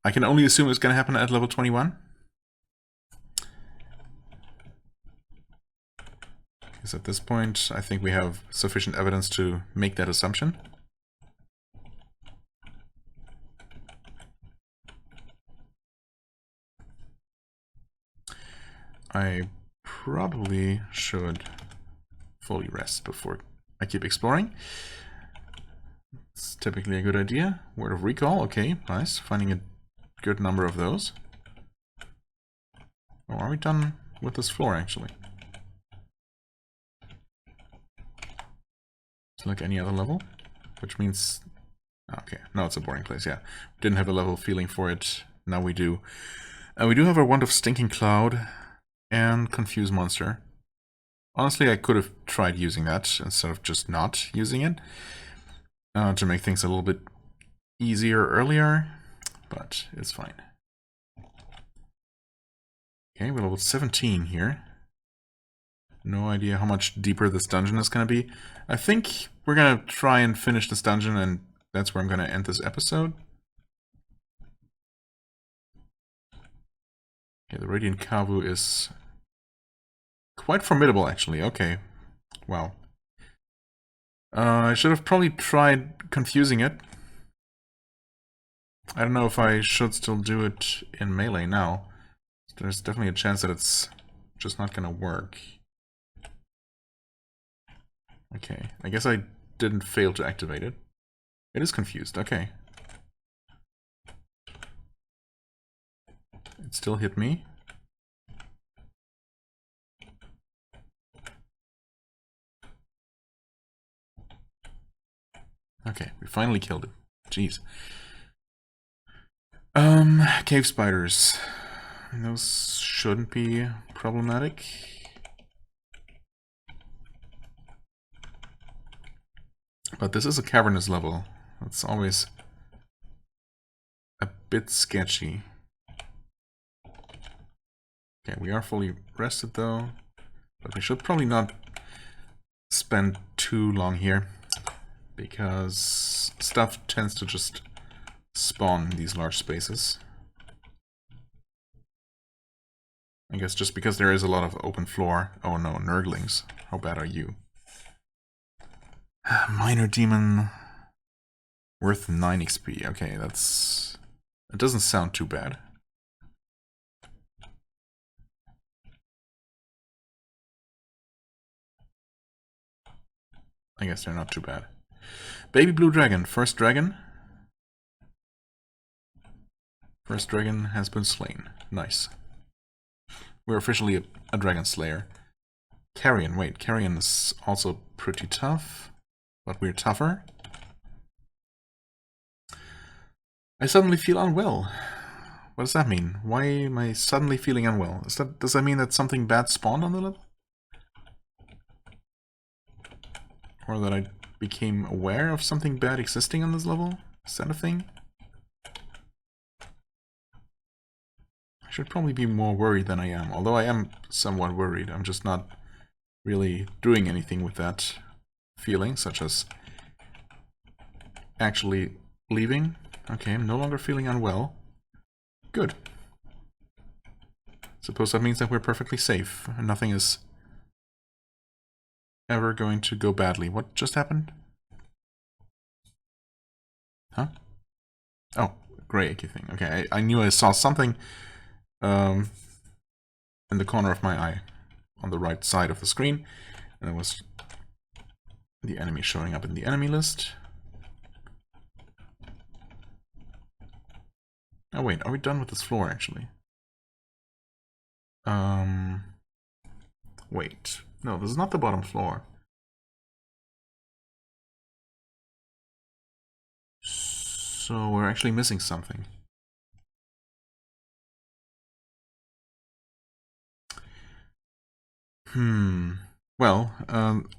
I can only assume is going to happen at level 21. Because at this point, I think we have sufficient evidence to make that assumption. I probably should fully rest before I keep exploring. It's typically a good idea. Word of recall, okay, nice. Finding a good number of those. Oh, are we done with this floor, actually? It's like any other level, which means... Okay, no, it's a boring place, yeah. Didn't have a level feeling for it, now we do. We do have a Wand of Stinking Cloud and Confuse Monster. Honestly, I could have tried using that instead of just not using it to make things a little bit easier earlier, but it's fine. Okay, we're level 17 here. No idea how much deeper this dungeon is going to be. I think we're going to try and finish this dungeon, and that's where I'm going to end this episode. Okay, the Radiant Kavu is quite formidable, actually. Okay, wow. I should have probably tried confusing it. I don't know if I should still do it in melee now. There's definitely a chance that it's just not gonna work. Okay, I guess I didn't fail to activate it. It is confused, okay. It still hit me. Okay, we finally killed it. Jeez. Cave spiders. Those shouldn't be problematic. But this is a cavernous level. That's always a bit sketchy. Okay, we are fully rested though. But we should probably not spend too long here, because stuff tends to just spawn in these large spaces. I guess just because there is a lot of open floor. Oh no, Nurglings. How bad are you? Minor Demon. Worth 9 XP. Okay, that's... It doesn't sound too bad. I guess they're not too bad. Baby Blue Dragon. First dragon. First dragon has been slain. Nice. We're officially a dragon slayer. Carrion. Wait, Carrion is also pretty tough. But we're tougher. I suddenly feel unwell. What does that mean? Why am I suddenly feeling unwell? Does that mean that something bad spawned on the level? Or that I became aware of something bad existing on this level? Is that a thing? I should probably be more worried than I am. Although I am somewhat worried. I'm just not really doing anything with that feeling, such as actually leaving. Okay, I'm no longer feeling unwell. Good. Suppose that means that we're perfectly safe. Nothing is ever going to go badly. What just happened? Huh? Oh, gray icky thing. Okay, I knew I saw something in the corner of my eye on the right side of the screen, and it was the enemy showing up in the enemy list. Oh wait, are we done with this floor actually? Wait. No, this is not the bottom floor. So we're actually missing something. Well,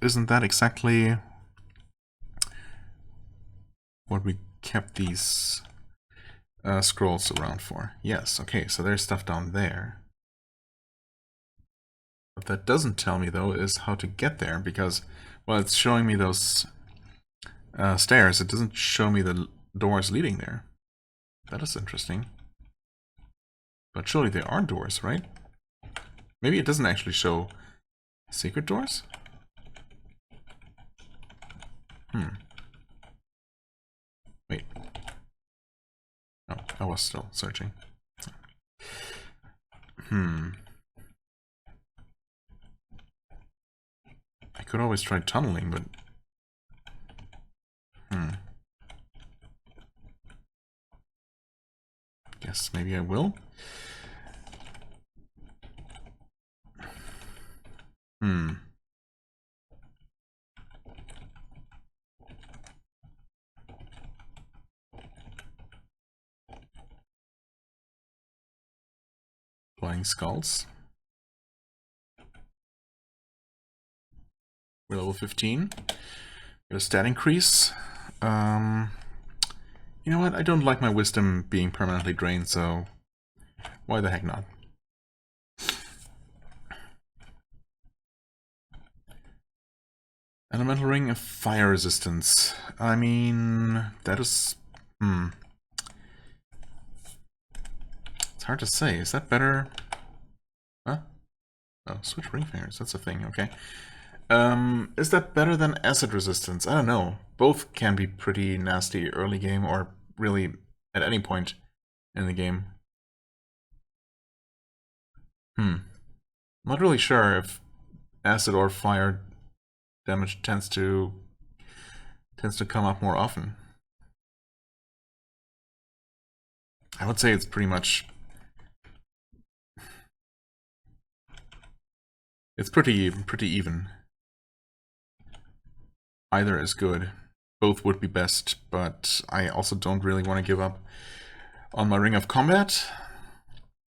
isn't that exactly what we kept these scrolls around for? Yes, okay, so there's stuff down there. What that doesn't tell me, though, is how to get there, because, well, it's showing me those stairs. It doesn't show me the doors leading there. That is interesting. But surely there are doors, right? Maybe it doesn't actually show secret doors? Wait. Oh, I was still searching. I could always try tunneling, but... Guess maybe I will. Flying skulls. We're level 15. Get a stat increase. You know what? I don't like my wisdom being permanently drained, so why the heck not? Elemental ring of fire resistance. I mean, that is... It's hard to say. Is that better? Huh? Oh, switch ring fingers. That's a thing, okay. Is that better than acid resistance? I don't know. Both can be pretty nasty early game, or really at any point in the game. Not really sure if acid or fire damage tends to come up more often. I would say it's pretty much... It's pretty even. Either is good. Both would be best, but I also don't really want to give up on my Ring of Combat,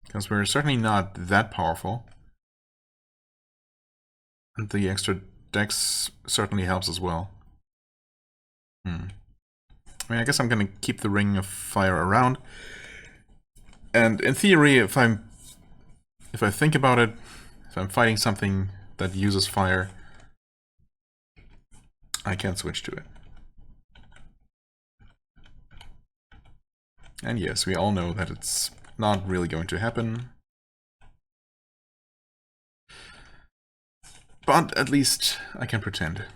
because we're certainly not that powerful. And the extra dex certainly helps as well. I mean, I guess I'm gonna keep the Ring of Fire around. And in theory, if I think about it, if I'm fighting something that uses fire, I can't switch to it. And yes, we all know that it's not really going to happen. But at least I can pretend.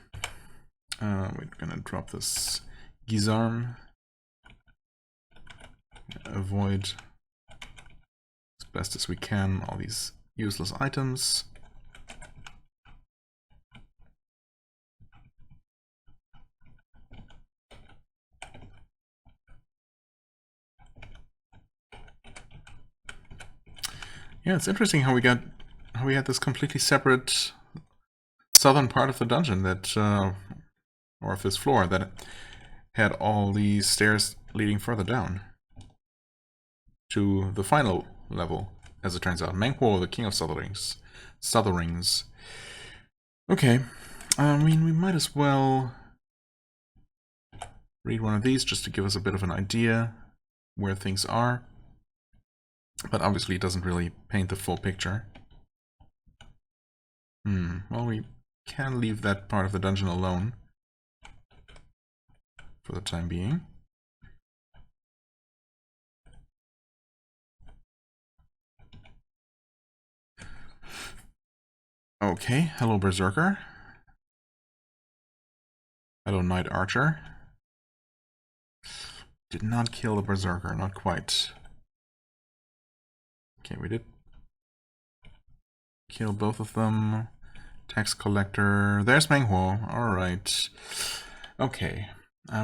We're gonna drop this Gizarm. Avoid as best as we can all these useless items. Yeah, it's interesting how we had this completely separate southern part of the dungeon that, or of this floor, that had all these stairs leading further down to the final level, as it turns out. Menghuo, the king of Southerings. Okay, I mean, we might as well read one of these just to give us a bit of an idea where things are. But obviously it doesn't really paint the full picture. Well, we can leave that part of the dungeon alone for the time being. Okay, hello Berserker. Hello Knight Archer. Did not kill the Berserker, not quite. Okay, we did kill both of them. Tax collector. There's Menghuo. Alright. Okay.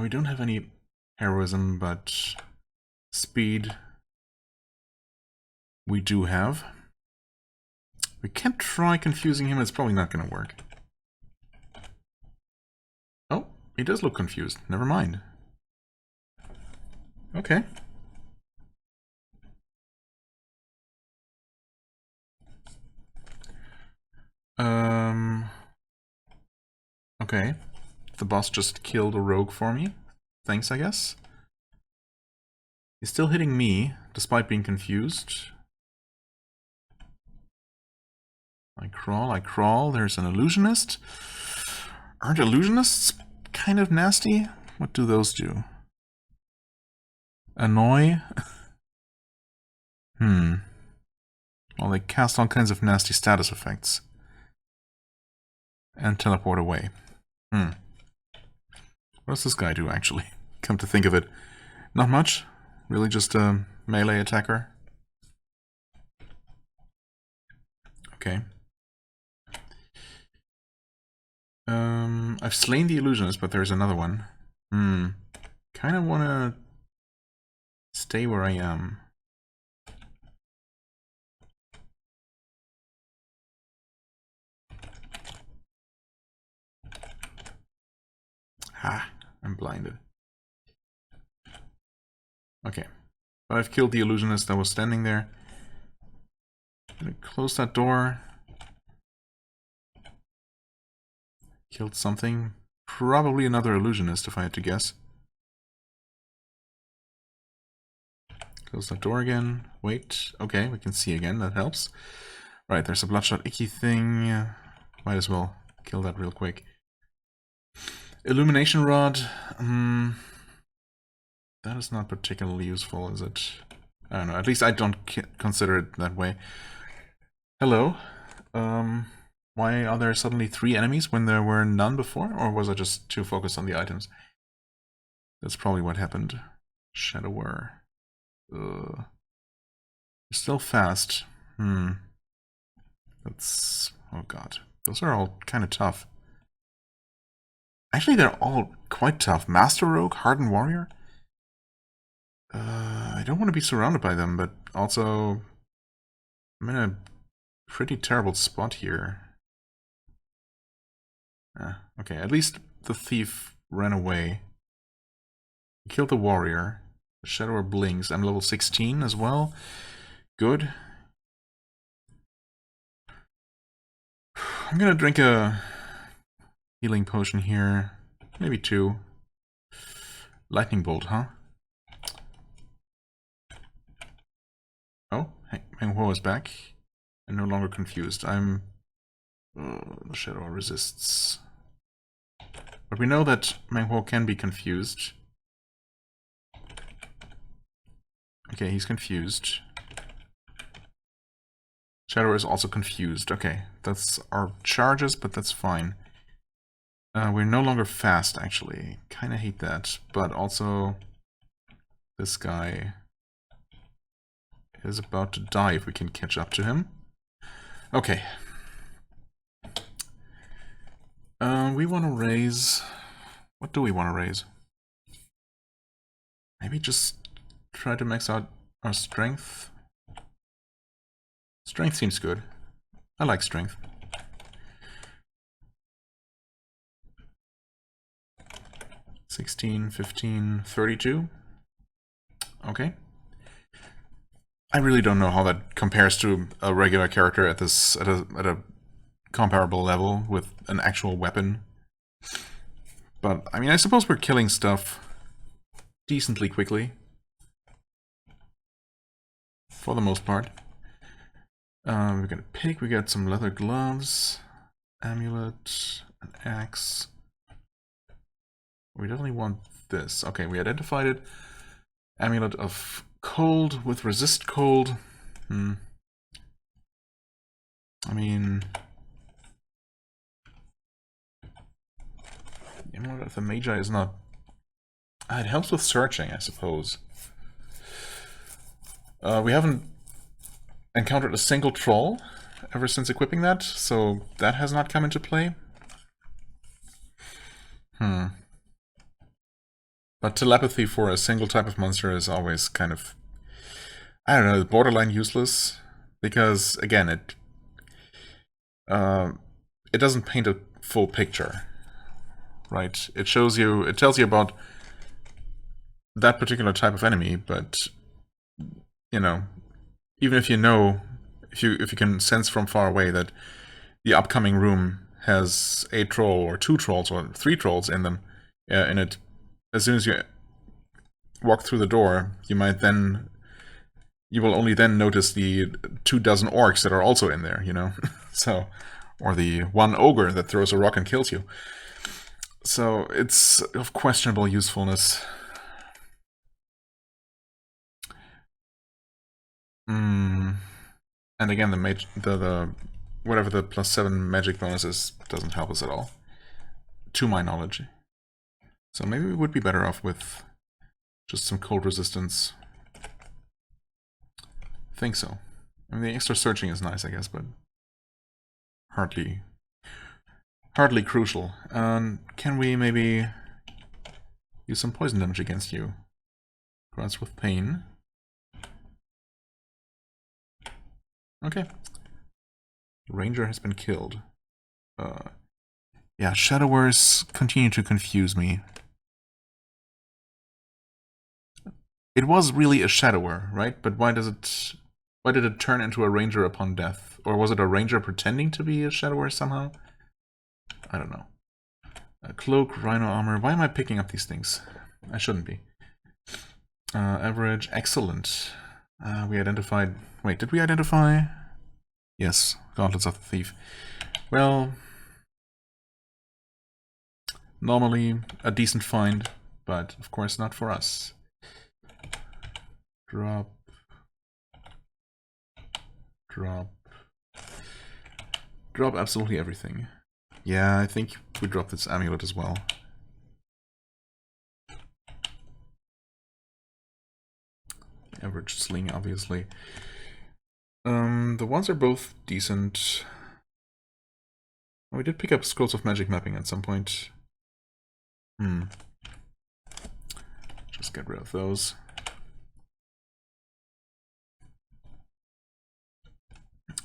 We don't have any heroism, but speed we do have. We can try confusing him. It's probably not going to work. Oh, he does look confused. Never mind. Okay. Okay. The boss just killed a rogue for me. Thanks, I guess. He's still hitting me, despite being confused. I crawl. There's an illusionist. Aren't illusionists kind of nasty? What do those do? Annoy? Well, they cast all kinds of nasty status effects. And teleport away. What does this guy do, actually? Come to think of it. Not much. Really just a melee attacker. Okay. I've slain the illusionist, but there's another one. Kind of want to stay where I am. Ha! I'm blinded. Okay. But I've killed the illusionist that was standing there. I'm gonna close that door. Killed something. Probably another illusionist, if I had to guess. Close that door again. Wait. Okay, we can see again. That helps. Right, there's a bloodshot icky thing. Might as well kill that real quick. Illumination rod. That is not particularly useful, is it? I don't know. At least I don't consider it that way. Hello. Why are there suddenly 3 enemies when there were none before? Or was I just too focused on the items? That's probably what happened. Shadower. You're still fast. That's... oh god. Those are all kind of tough. Actually, they're all quite tough. Master Rogue, Hardened Warrior? I don't want to be surrounded by them, but also... I'm in a pretty terrible spot here. Okay, at least the thief ran away. He killed the warrior. The Shadower blinks. I'm level 16 as well. Good. I'm gonna drink a healing potion here. Maybe 2. Lightning bolt, huh? Oh, Menghuo is back. I'm no longer confused. I'm The Shadow resists. But we know that Menghuo can be confused. Okay, he's confused. Shadow is also confused. Okay, that's our charges, but that's fine. We're no longer fast, actually. Kinda hate that. But also, this guy is about to die if we can catch up to him. Okay. We want to raise... What do we want to raise? Maybe just try to max out our strength. Strength seems good. I like strength. $16, $15, $32. Okay. I really don't know how that compares to a regular character at this at a comparable level with an actual weapon. But I mean, I suppose we're killing stuff decently quickly. For the most part. We got a pig, we got some leather gloves, amulet, an axe. We definitely want this. Okay, we identified it. Amulet of cold with resist cold. I mean... The amulet of the Magi is not... it helps with searching, I suppose. We haven't encountered a single troll ever since equipping that, so that has not come into play. But telepathy for a single type of monster is always kind of, I don't know, borderline useless, because again, it doesn't paint a full picture, right? It shows you, it tells you about that particular type of enemy, but you know, even if you know, if you can sense from far away that the upcoming room has a troll or 2 trolls or 3 trolls in them, in it, as soon as you walk through the door, you will only then notice the 24 orcs that are also in there, you know? So, or the 1 ogre that throws a rock and kills you. So, it's of questionable usefulness. And again, the whatever the +7 magic bonus is doesn't help us at all, to my knowledge. So maybe we would be better off with just some cold resistance. Think so. I mean, the extra searching is nice, I guess, but hardly crucial. Can we maybe use some poison damage against you? Grants with pain. Okay. Ranger has been killed. Yeah, Shadowers continue to confuse me. It was really a Shadower, right? But why did it turn into a Ranger upon death? Or was it a Ranger pretending to be a Shadower somehow? I don't know. Cloak, Rhino Armor. Why am I picking up these things? I shouldn't be. Average, excellent. We identified... Wait, did we identify? Yes, Gauntlets of the Thief. Well... Normally a decent find, but of course not for us. Drop. Drop. Drop absolutely everything. Yeah, I think we drop this amulet as well. Average sling, obviously. The ones are both decent. Oh, we did pick up Scrolls of Magic Mapping at some point. Just get rid of those.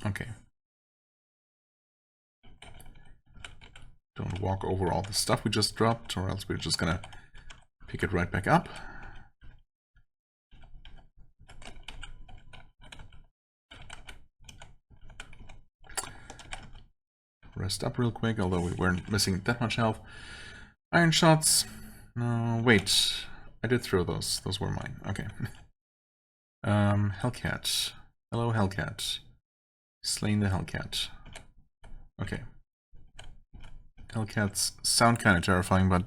Okay. Don't walk over all the stuff we just dropped, or else we're just gonna pick it right back up. Rest up real quick, although we weren't missing that much health. Iron shots. No, wait. I did throw those. Those were mine. Okay. Hellcat. Hello, Hellcat. Slain the Hellcat. Okay. Hellcats sound kind of terrifying, but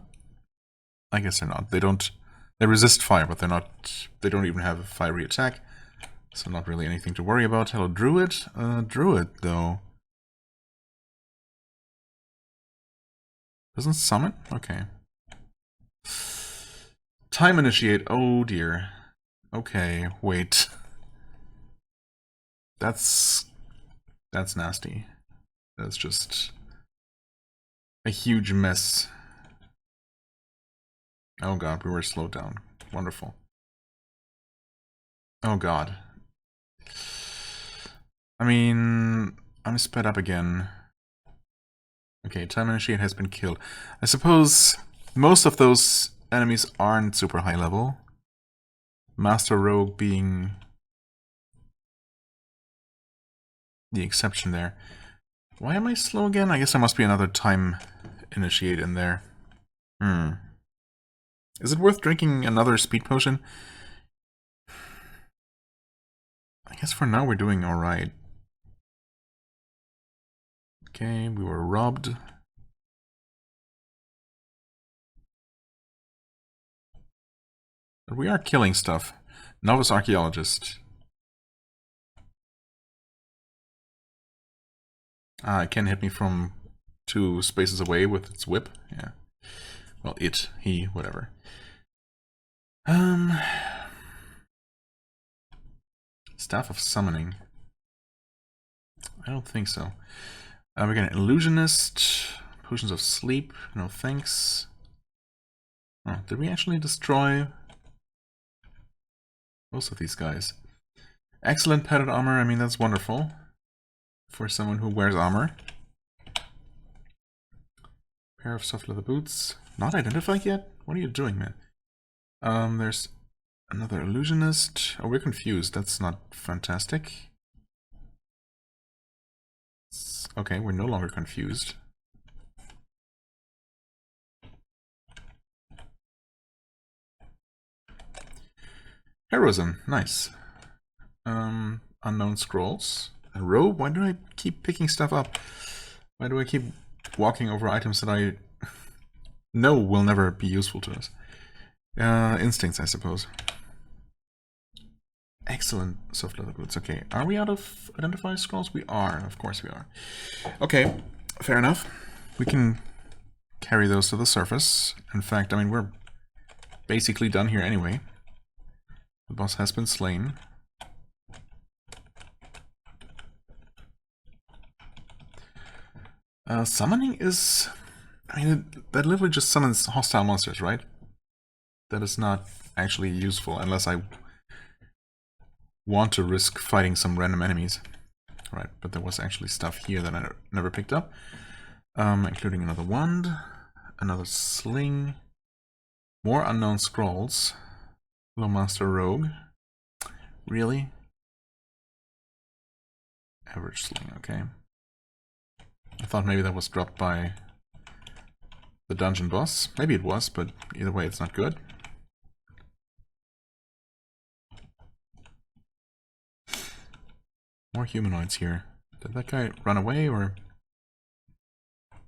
I guess they're not. They resist fire, but they don't even have a fiery attack. So not really anything to worry about. Hello, Druid. Druid, though. Doesn't summon? Okay. Time initiate. Oh, dear. Okay, wait. That's nasty. That's just a huge mess. Oh god, we were slowed down. Wonderful. Oh god. I mean, I'm sped up again. Okay, time initiate has been killed. I suppose most of those enemies aren't super high level. Master Rogue being the exception there. Why am I slow again? I guess there must be another time initiate in there. Is it worth drinking another speed potion? I guess for now we're doing alright. Okay, we were robbed. But we are killing stuff. Novice Archaeologist. It can hit me from 2 spaces away with its whip. Yeah. Well, he, whatever. Staff of Summoning. I don't think so. We got an Illusionist. Potions of Sleep. No thanks. Oh, did we actually destroy most of these guys? Excellent padded armor. I mean, that's wonderful for someone who wears armor. Pair of soft leather boots. Not identified yet? What are you doing, man? There's another illusionist. Oh, we're confused. That's not fantastic. Okay, we're no longer confused. Heroism. Nice. Unknown scrolls. A robe? Why do I keep picking stuff up? Why do I keep walking over items that I know will never be useful to us? Instincts, I suppose. Excellent soft leather boots. Okay, are we out of identify scrolls? We are, of course we are. Okay, fair enough. We can carry those to the surface. In fact, I mean, we're basically done here anyway. The boss has been slain. Summoning is... I mean, that literally just summons hostile monsters, right? That is not actually useful unless I want to risk fighting some random enemies. Right, but there was actually stuff here that I never picked up. Including another wand, another sling, more unknown scrolls. Hello, Master Rogue. Really? Average sling, okay. I thought maybe that was dropped by the dungeon boss. Maybe it was, but either way it's not good. More humanoids here. Did that guy run away, or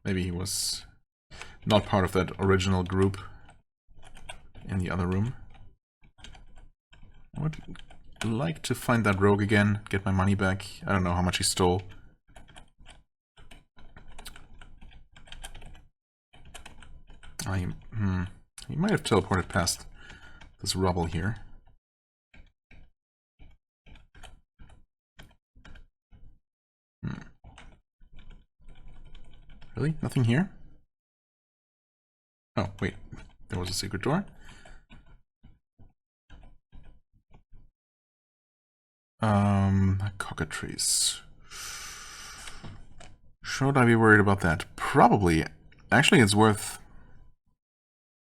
maybe he was not part of that original group in the other room? I would like to find that rogue again, get my money back. I don't know how much he stole. He might have teleported past this rubble here. Really? Nothing here? Oh, wait. There was a secret door. Cockatrice. Should I be worried about that? Probably. Actually, it's worth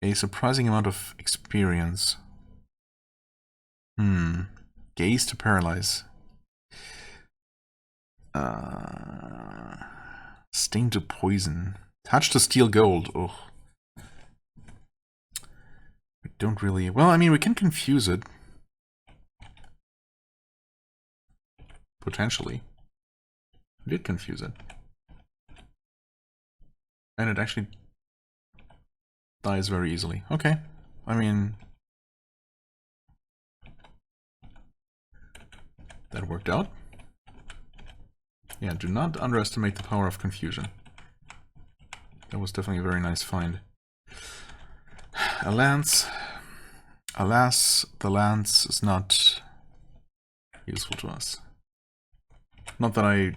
a surprising amount of experience. Gaze to paralyze. Sting to poison. Touch to steal gold. Ugh. We don't really... Well, I mean, we can confuse it. Potentially. We did confuse it. And it actually dies very easily. Okay. I mean, that worked out. Yeah, do not underestimate the power of confusion. That was definitely a very nice find. A lance. Alas, the lance is not useful to us. Not that I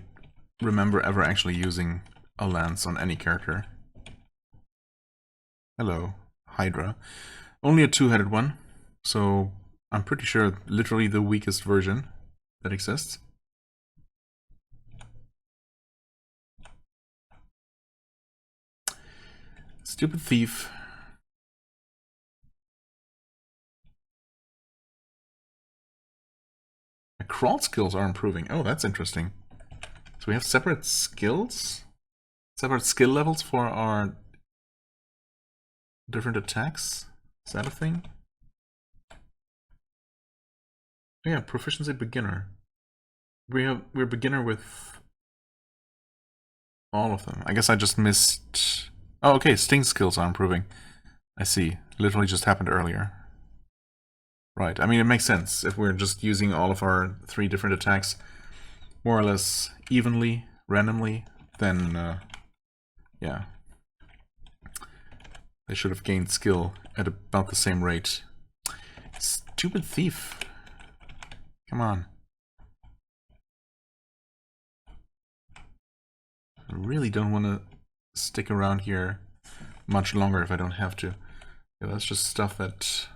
remember ever actually using a lance on any character. Hello, Hydra. Only a two-headed one, so I'm pretty sure literally the weakest version that exists. Stupid thief. My crawl skills are improving. Oh, that's interesting. So we have separate skills? Separate skill levels for our different attacks? Is that a thing? Yeah, proficiency beginner. We're beginner with all of them. I guess I just missed... Oh, okay, sting skills are improving. I see. Literally just happened earlier. Right, I mean, it makes sense. If we're just using all of our 3 different attacks more or less evenly, randomly, then, yeah. They should have gained skill at about the same rate. Stupid thief. Come on. I really don't want to stick around here much longer if I don't have to. Yeah, that's just stuff that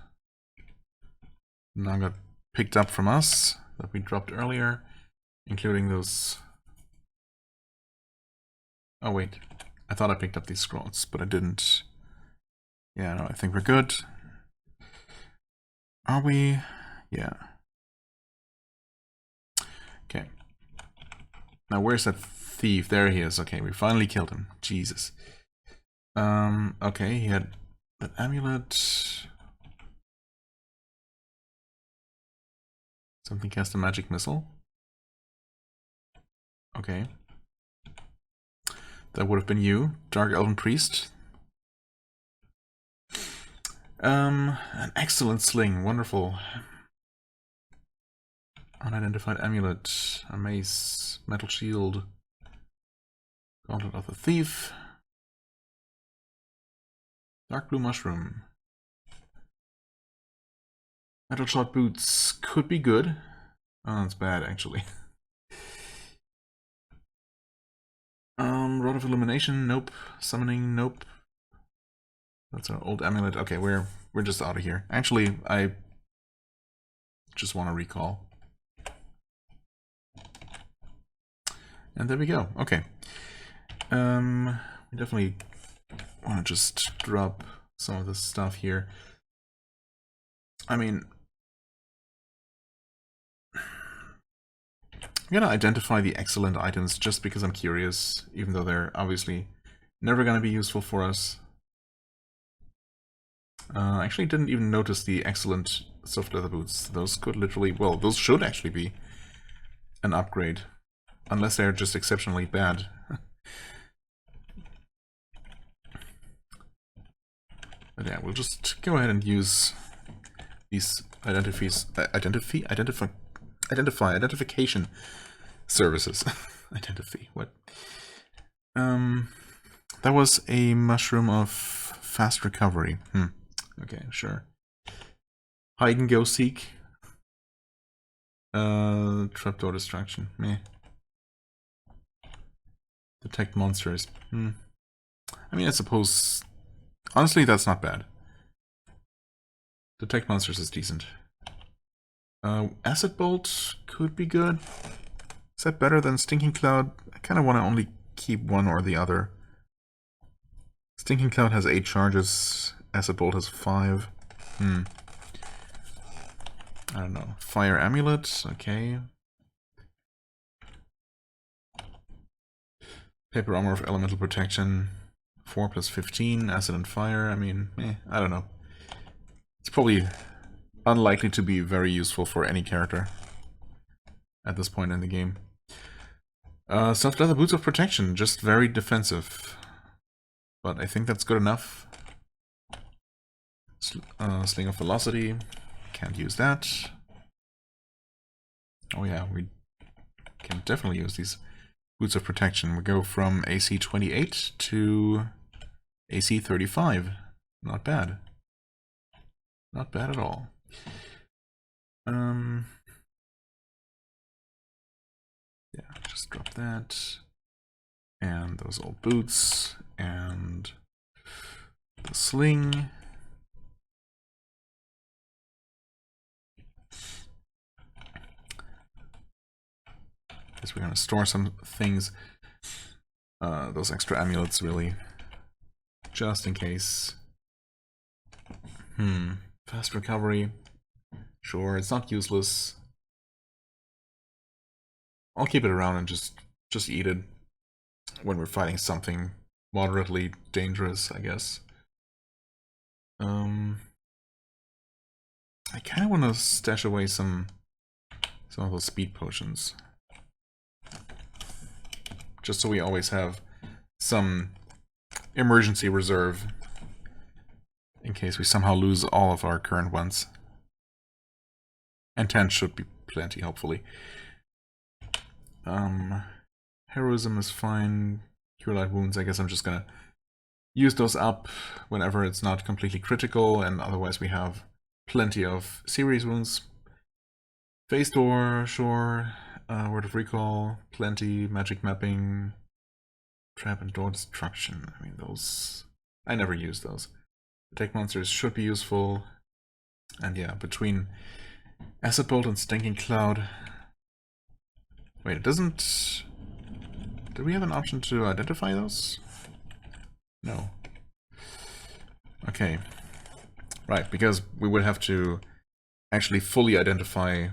now got picked up from us, that we dropped earlier, including those... Oh wait, I thought I picked up these scrolls, but I didn't. Yeah, no, I think we're good. Are we? Yeah. Okay. Now where's that thief? There he is. Okay, we finally killed him. Jesus. Okay, he had that amulet. Something cast a magic missile. Okay. That would have been you, Dark Elven Priest. An excellent sling, wonderful. Unidentified amulet, a mace, metal shield, gauntlet of the thief, dark blue mushroom. Metal shot boots could be good. Oh, that's bad actually. Rod of Illumination, nope. Summoning, nope. That's our old amulet. Okay, we're just out of here. Actually, I just want to recall. And there we go. Okay. We definitely want to just drop some of this stuff here. I mean, I'm gonna identify the excellent items just because I'm curious, even though they're obviously never gonna be useful for us. I actually didn't even notice the excellent soft leather boots. Those could literally, well, those should actually be an upgrade. Unless they're just exceptionally bad. But yeah, we'll just go ahead and use these identification services. Identify, what? That was a mushroom of fast recovery. Okay, sure. Hide and go seek. Trapdoor distraction. Meh. Detect monsters. I mean, I suppose... Honestly, that's not bad. Detect monsters is decent. Acid Bolt could be good. Is that better than Stinking Cloud? I kind of want to only keep one or the other. Stinking Cloud has 8 charges. Acid Bolt has 5. I don't know. Fire Amulet, okay. Paper Armor of Elemental Protection, 4 plus 15, Acid and Fire, I mean, I don't know. It's probably unlikely to be very useful for any character at this point in the game. Soft Leather Boots of Protection, just very defensive. But I think that's good enough. Sling of Velocity, can't use that. Oh yeah, we can definitely use these Boots of Protection. We go from AC 28 to AC 35. Not bad. Not bad at all. Yeah, just drop that. And those old boots. And the sling. Guess we're gonna store some things. Those extra amulets, really. Just in case. Fast recovery. Sure, it's not useless. I'll keep it around and just eat it when we're fighting something moderately dangerous, I guess. I kind of want to stash away some of those speed potions, just so we always have some emergency reserve in case we somehow lose all of our current ones. And 10 should be plenty, hopefully. Heroism is fine. Cure Light Wounds, I guess I'm just gonna use those up whenever it's not completely critical, and otherwise we have plenty of series wounds. Phase Door, sure. Word of Recall, plenty. Magic Mapping, Trap and Door Destruction. I mean, those... I never use those. Attack monsters should be useful. And yeah, between Acid Bolt and Stinking Cloud... Wait, it doesn't... Do we have an option to identify those? No. Okay. Right, because we would have to actually fully identify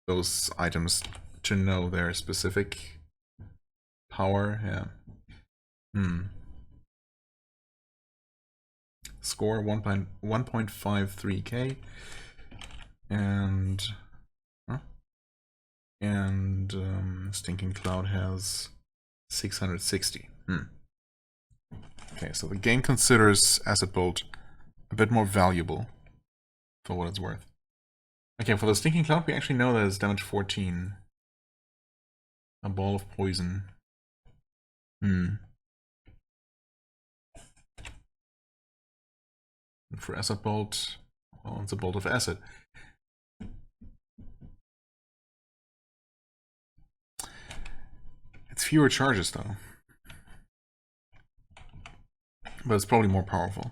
those items to know their specific power. Yeah. Score 1.53k. And... Stinking Cloud has 660. Okay, so the game considers Acid Bolt a bit more valuable for what it's worth. Okay, for the Stinking Cloud, we actually know that it's damage 14. A ball of poison. And for Acid Bolt, well, it's a bolt of acid. It's fewer charges, though. But it's probably more powerful.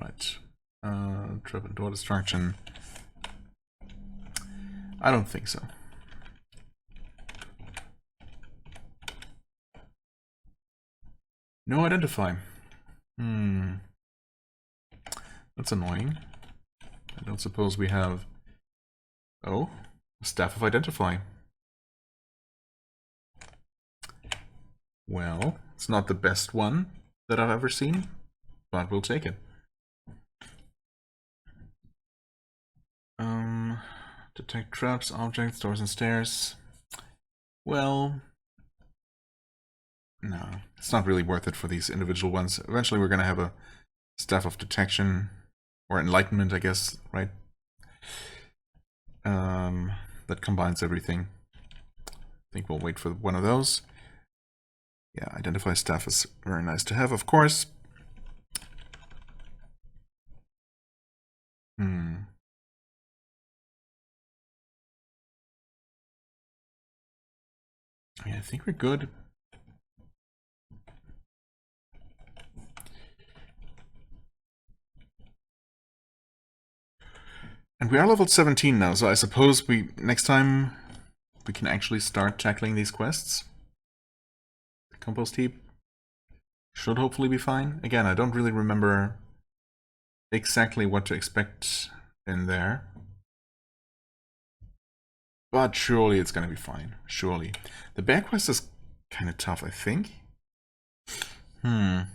Right. Trap and Door Destruction. I don't think so. No identify. That's annoying. I don't suppose we have... Oh, Staff of Identify. Well, it's not the best one that I've ever seen, but we'll take it. Detect traps, objects, doors and stairs. Well... No, it's not really worth it for these individual ones. Eventually we're going to have a Staff of Detection, or Enlightenment, I guess, right? That combines everything. I think we'll wait for one of those. Yeah, Identify Staff is very nice to have, of course. Yeah, I think we're good. And we are level 17 now, so I suppose next time we can actually start tackling these quests. The compost heap should hopefully be fine. Again, I don't really remember exactly what to expect in there. But surely it's gonna be fine. Surely. The bear quest is kind of tough, I think. Hard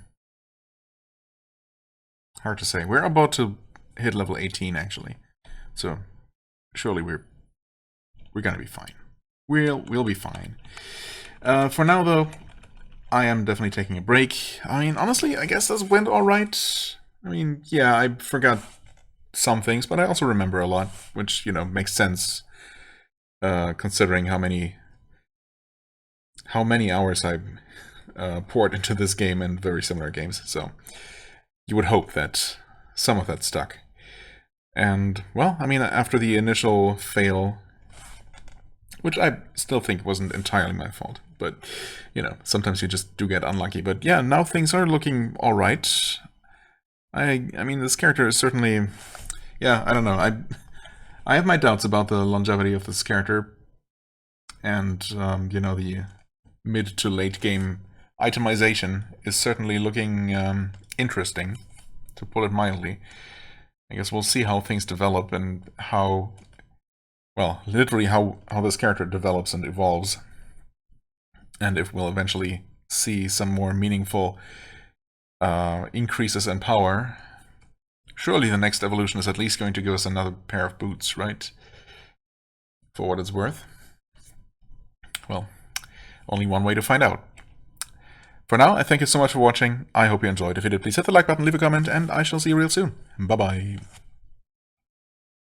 to say. We're about to hit level 18, actually. So, surely we're gonna be fine. We'll be fine. For now, though, I am definitely taking a break. I mean, honestly, I guess this went alright. I mean, yeah, I forgot some things, but I also remember a lot, which, you know, makes sense, considering how many hours I poured into this game and very similar games. So you would hope that some of that stuck. And, well, I mean, after the initial fail, which I still think wasn't entirely my fault, but, you know, sometimes you just do get unlucky. But yeah, now things are looking alright. I mean, this character is certainly... Yeah, I don't know. I have my doubts about the longevity of this character. And, you know, the mid to late game itemization is certainly looking interesting, to put it mildly. I guess we'll see how things develop and how, well, literally how this character develops and evolves. And if we'll eventually see some more meaningful increases in power. Surely the next evolution is at least going to give us another pair of boots, right? For what it's worth. Well, only one way to find out. For now, I thank you so much for watching. I hope you enjoyed. If you did, please hit the like button, leave a comment, and I shall see you real soon. Bye-bye.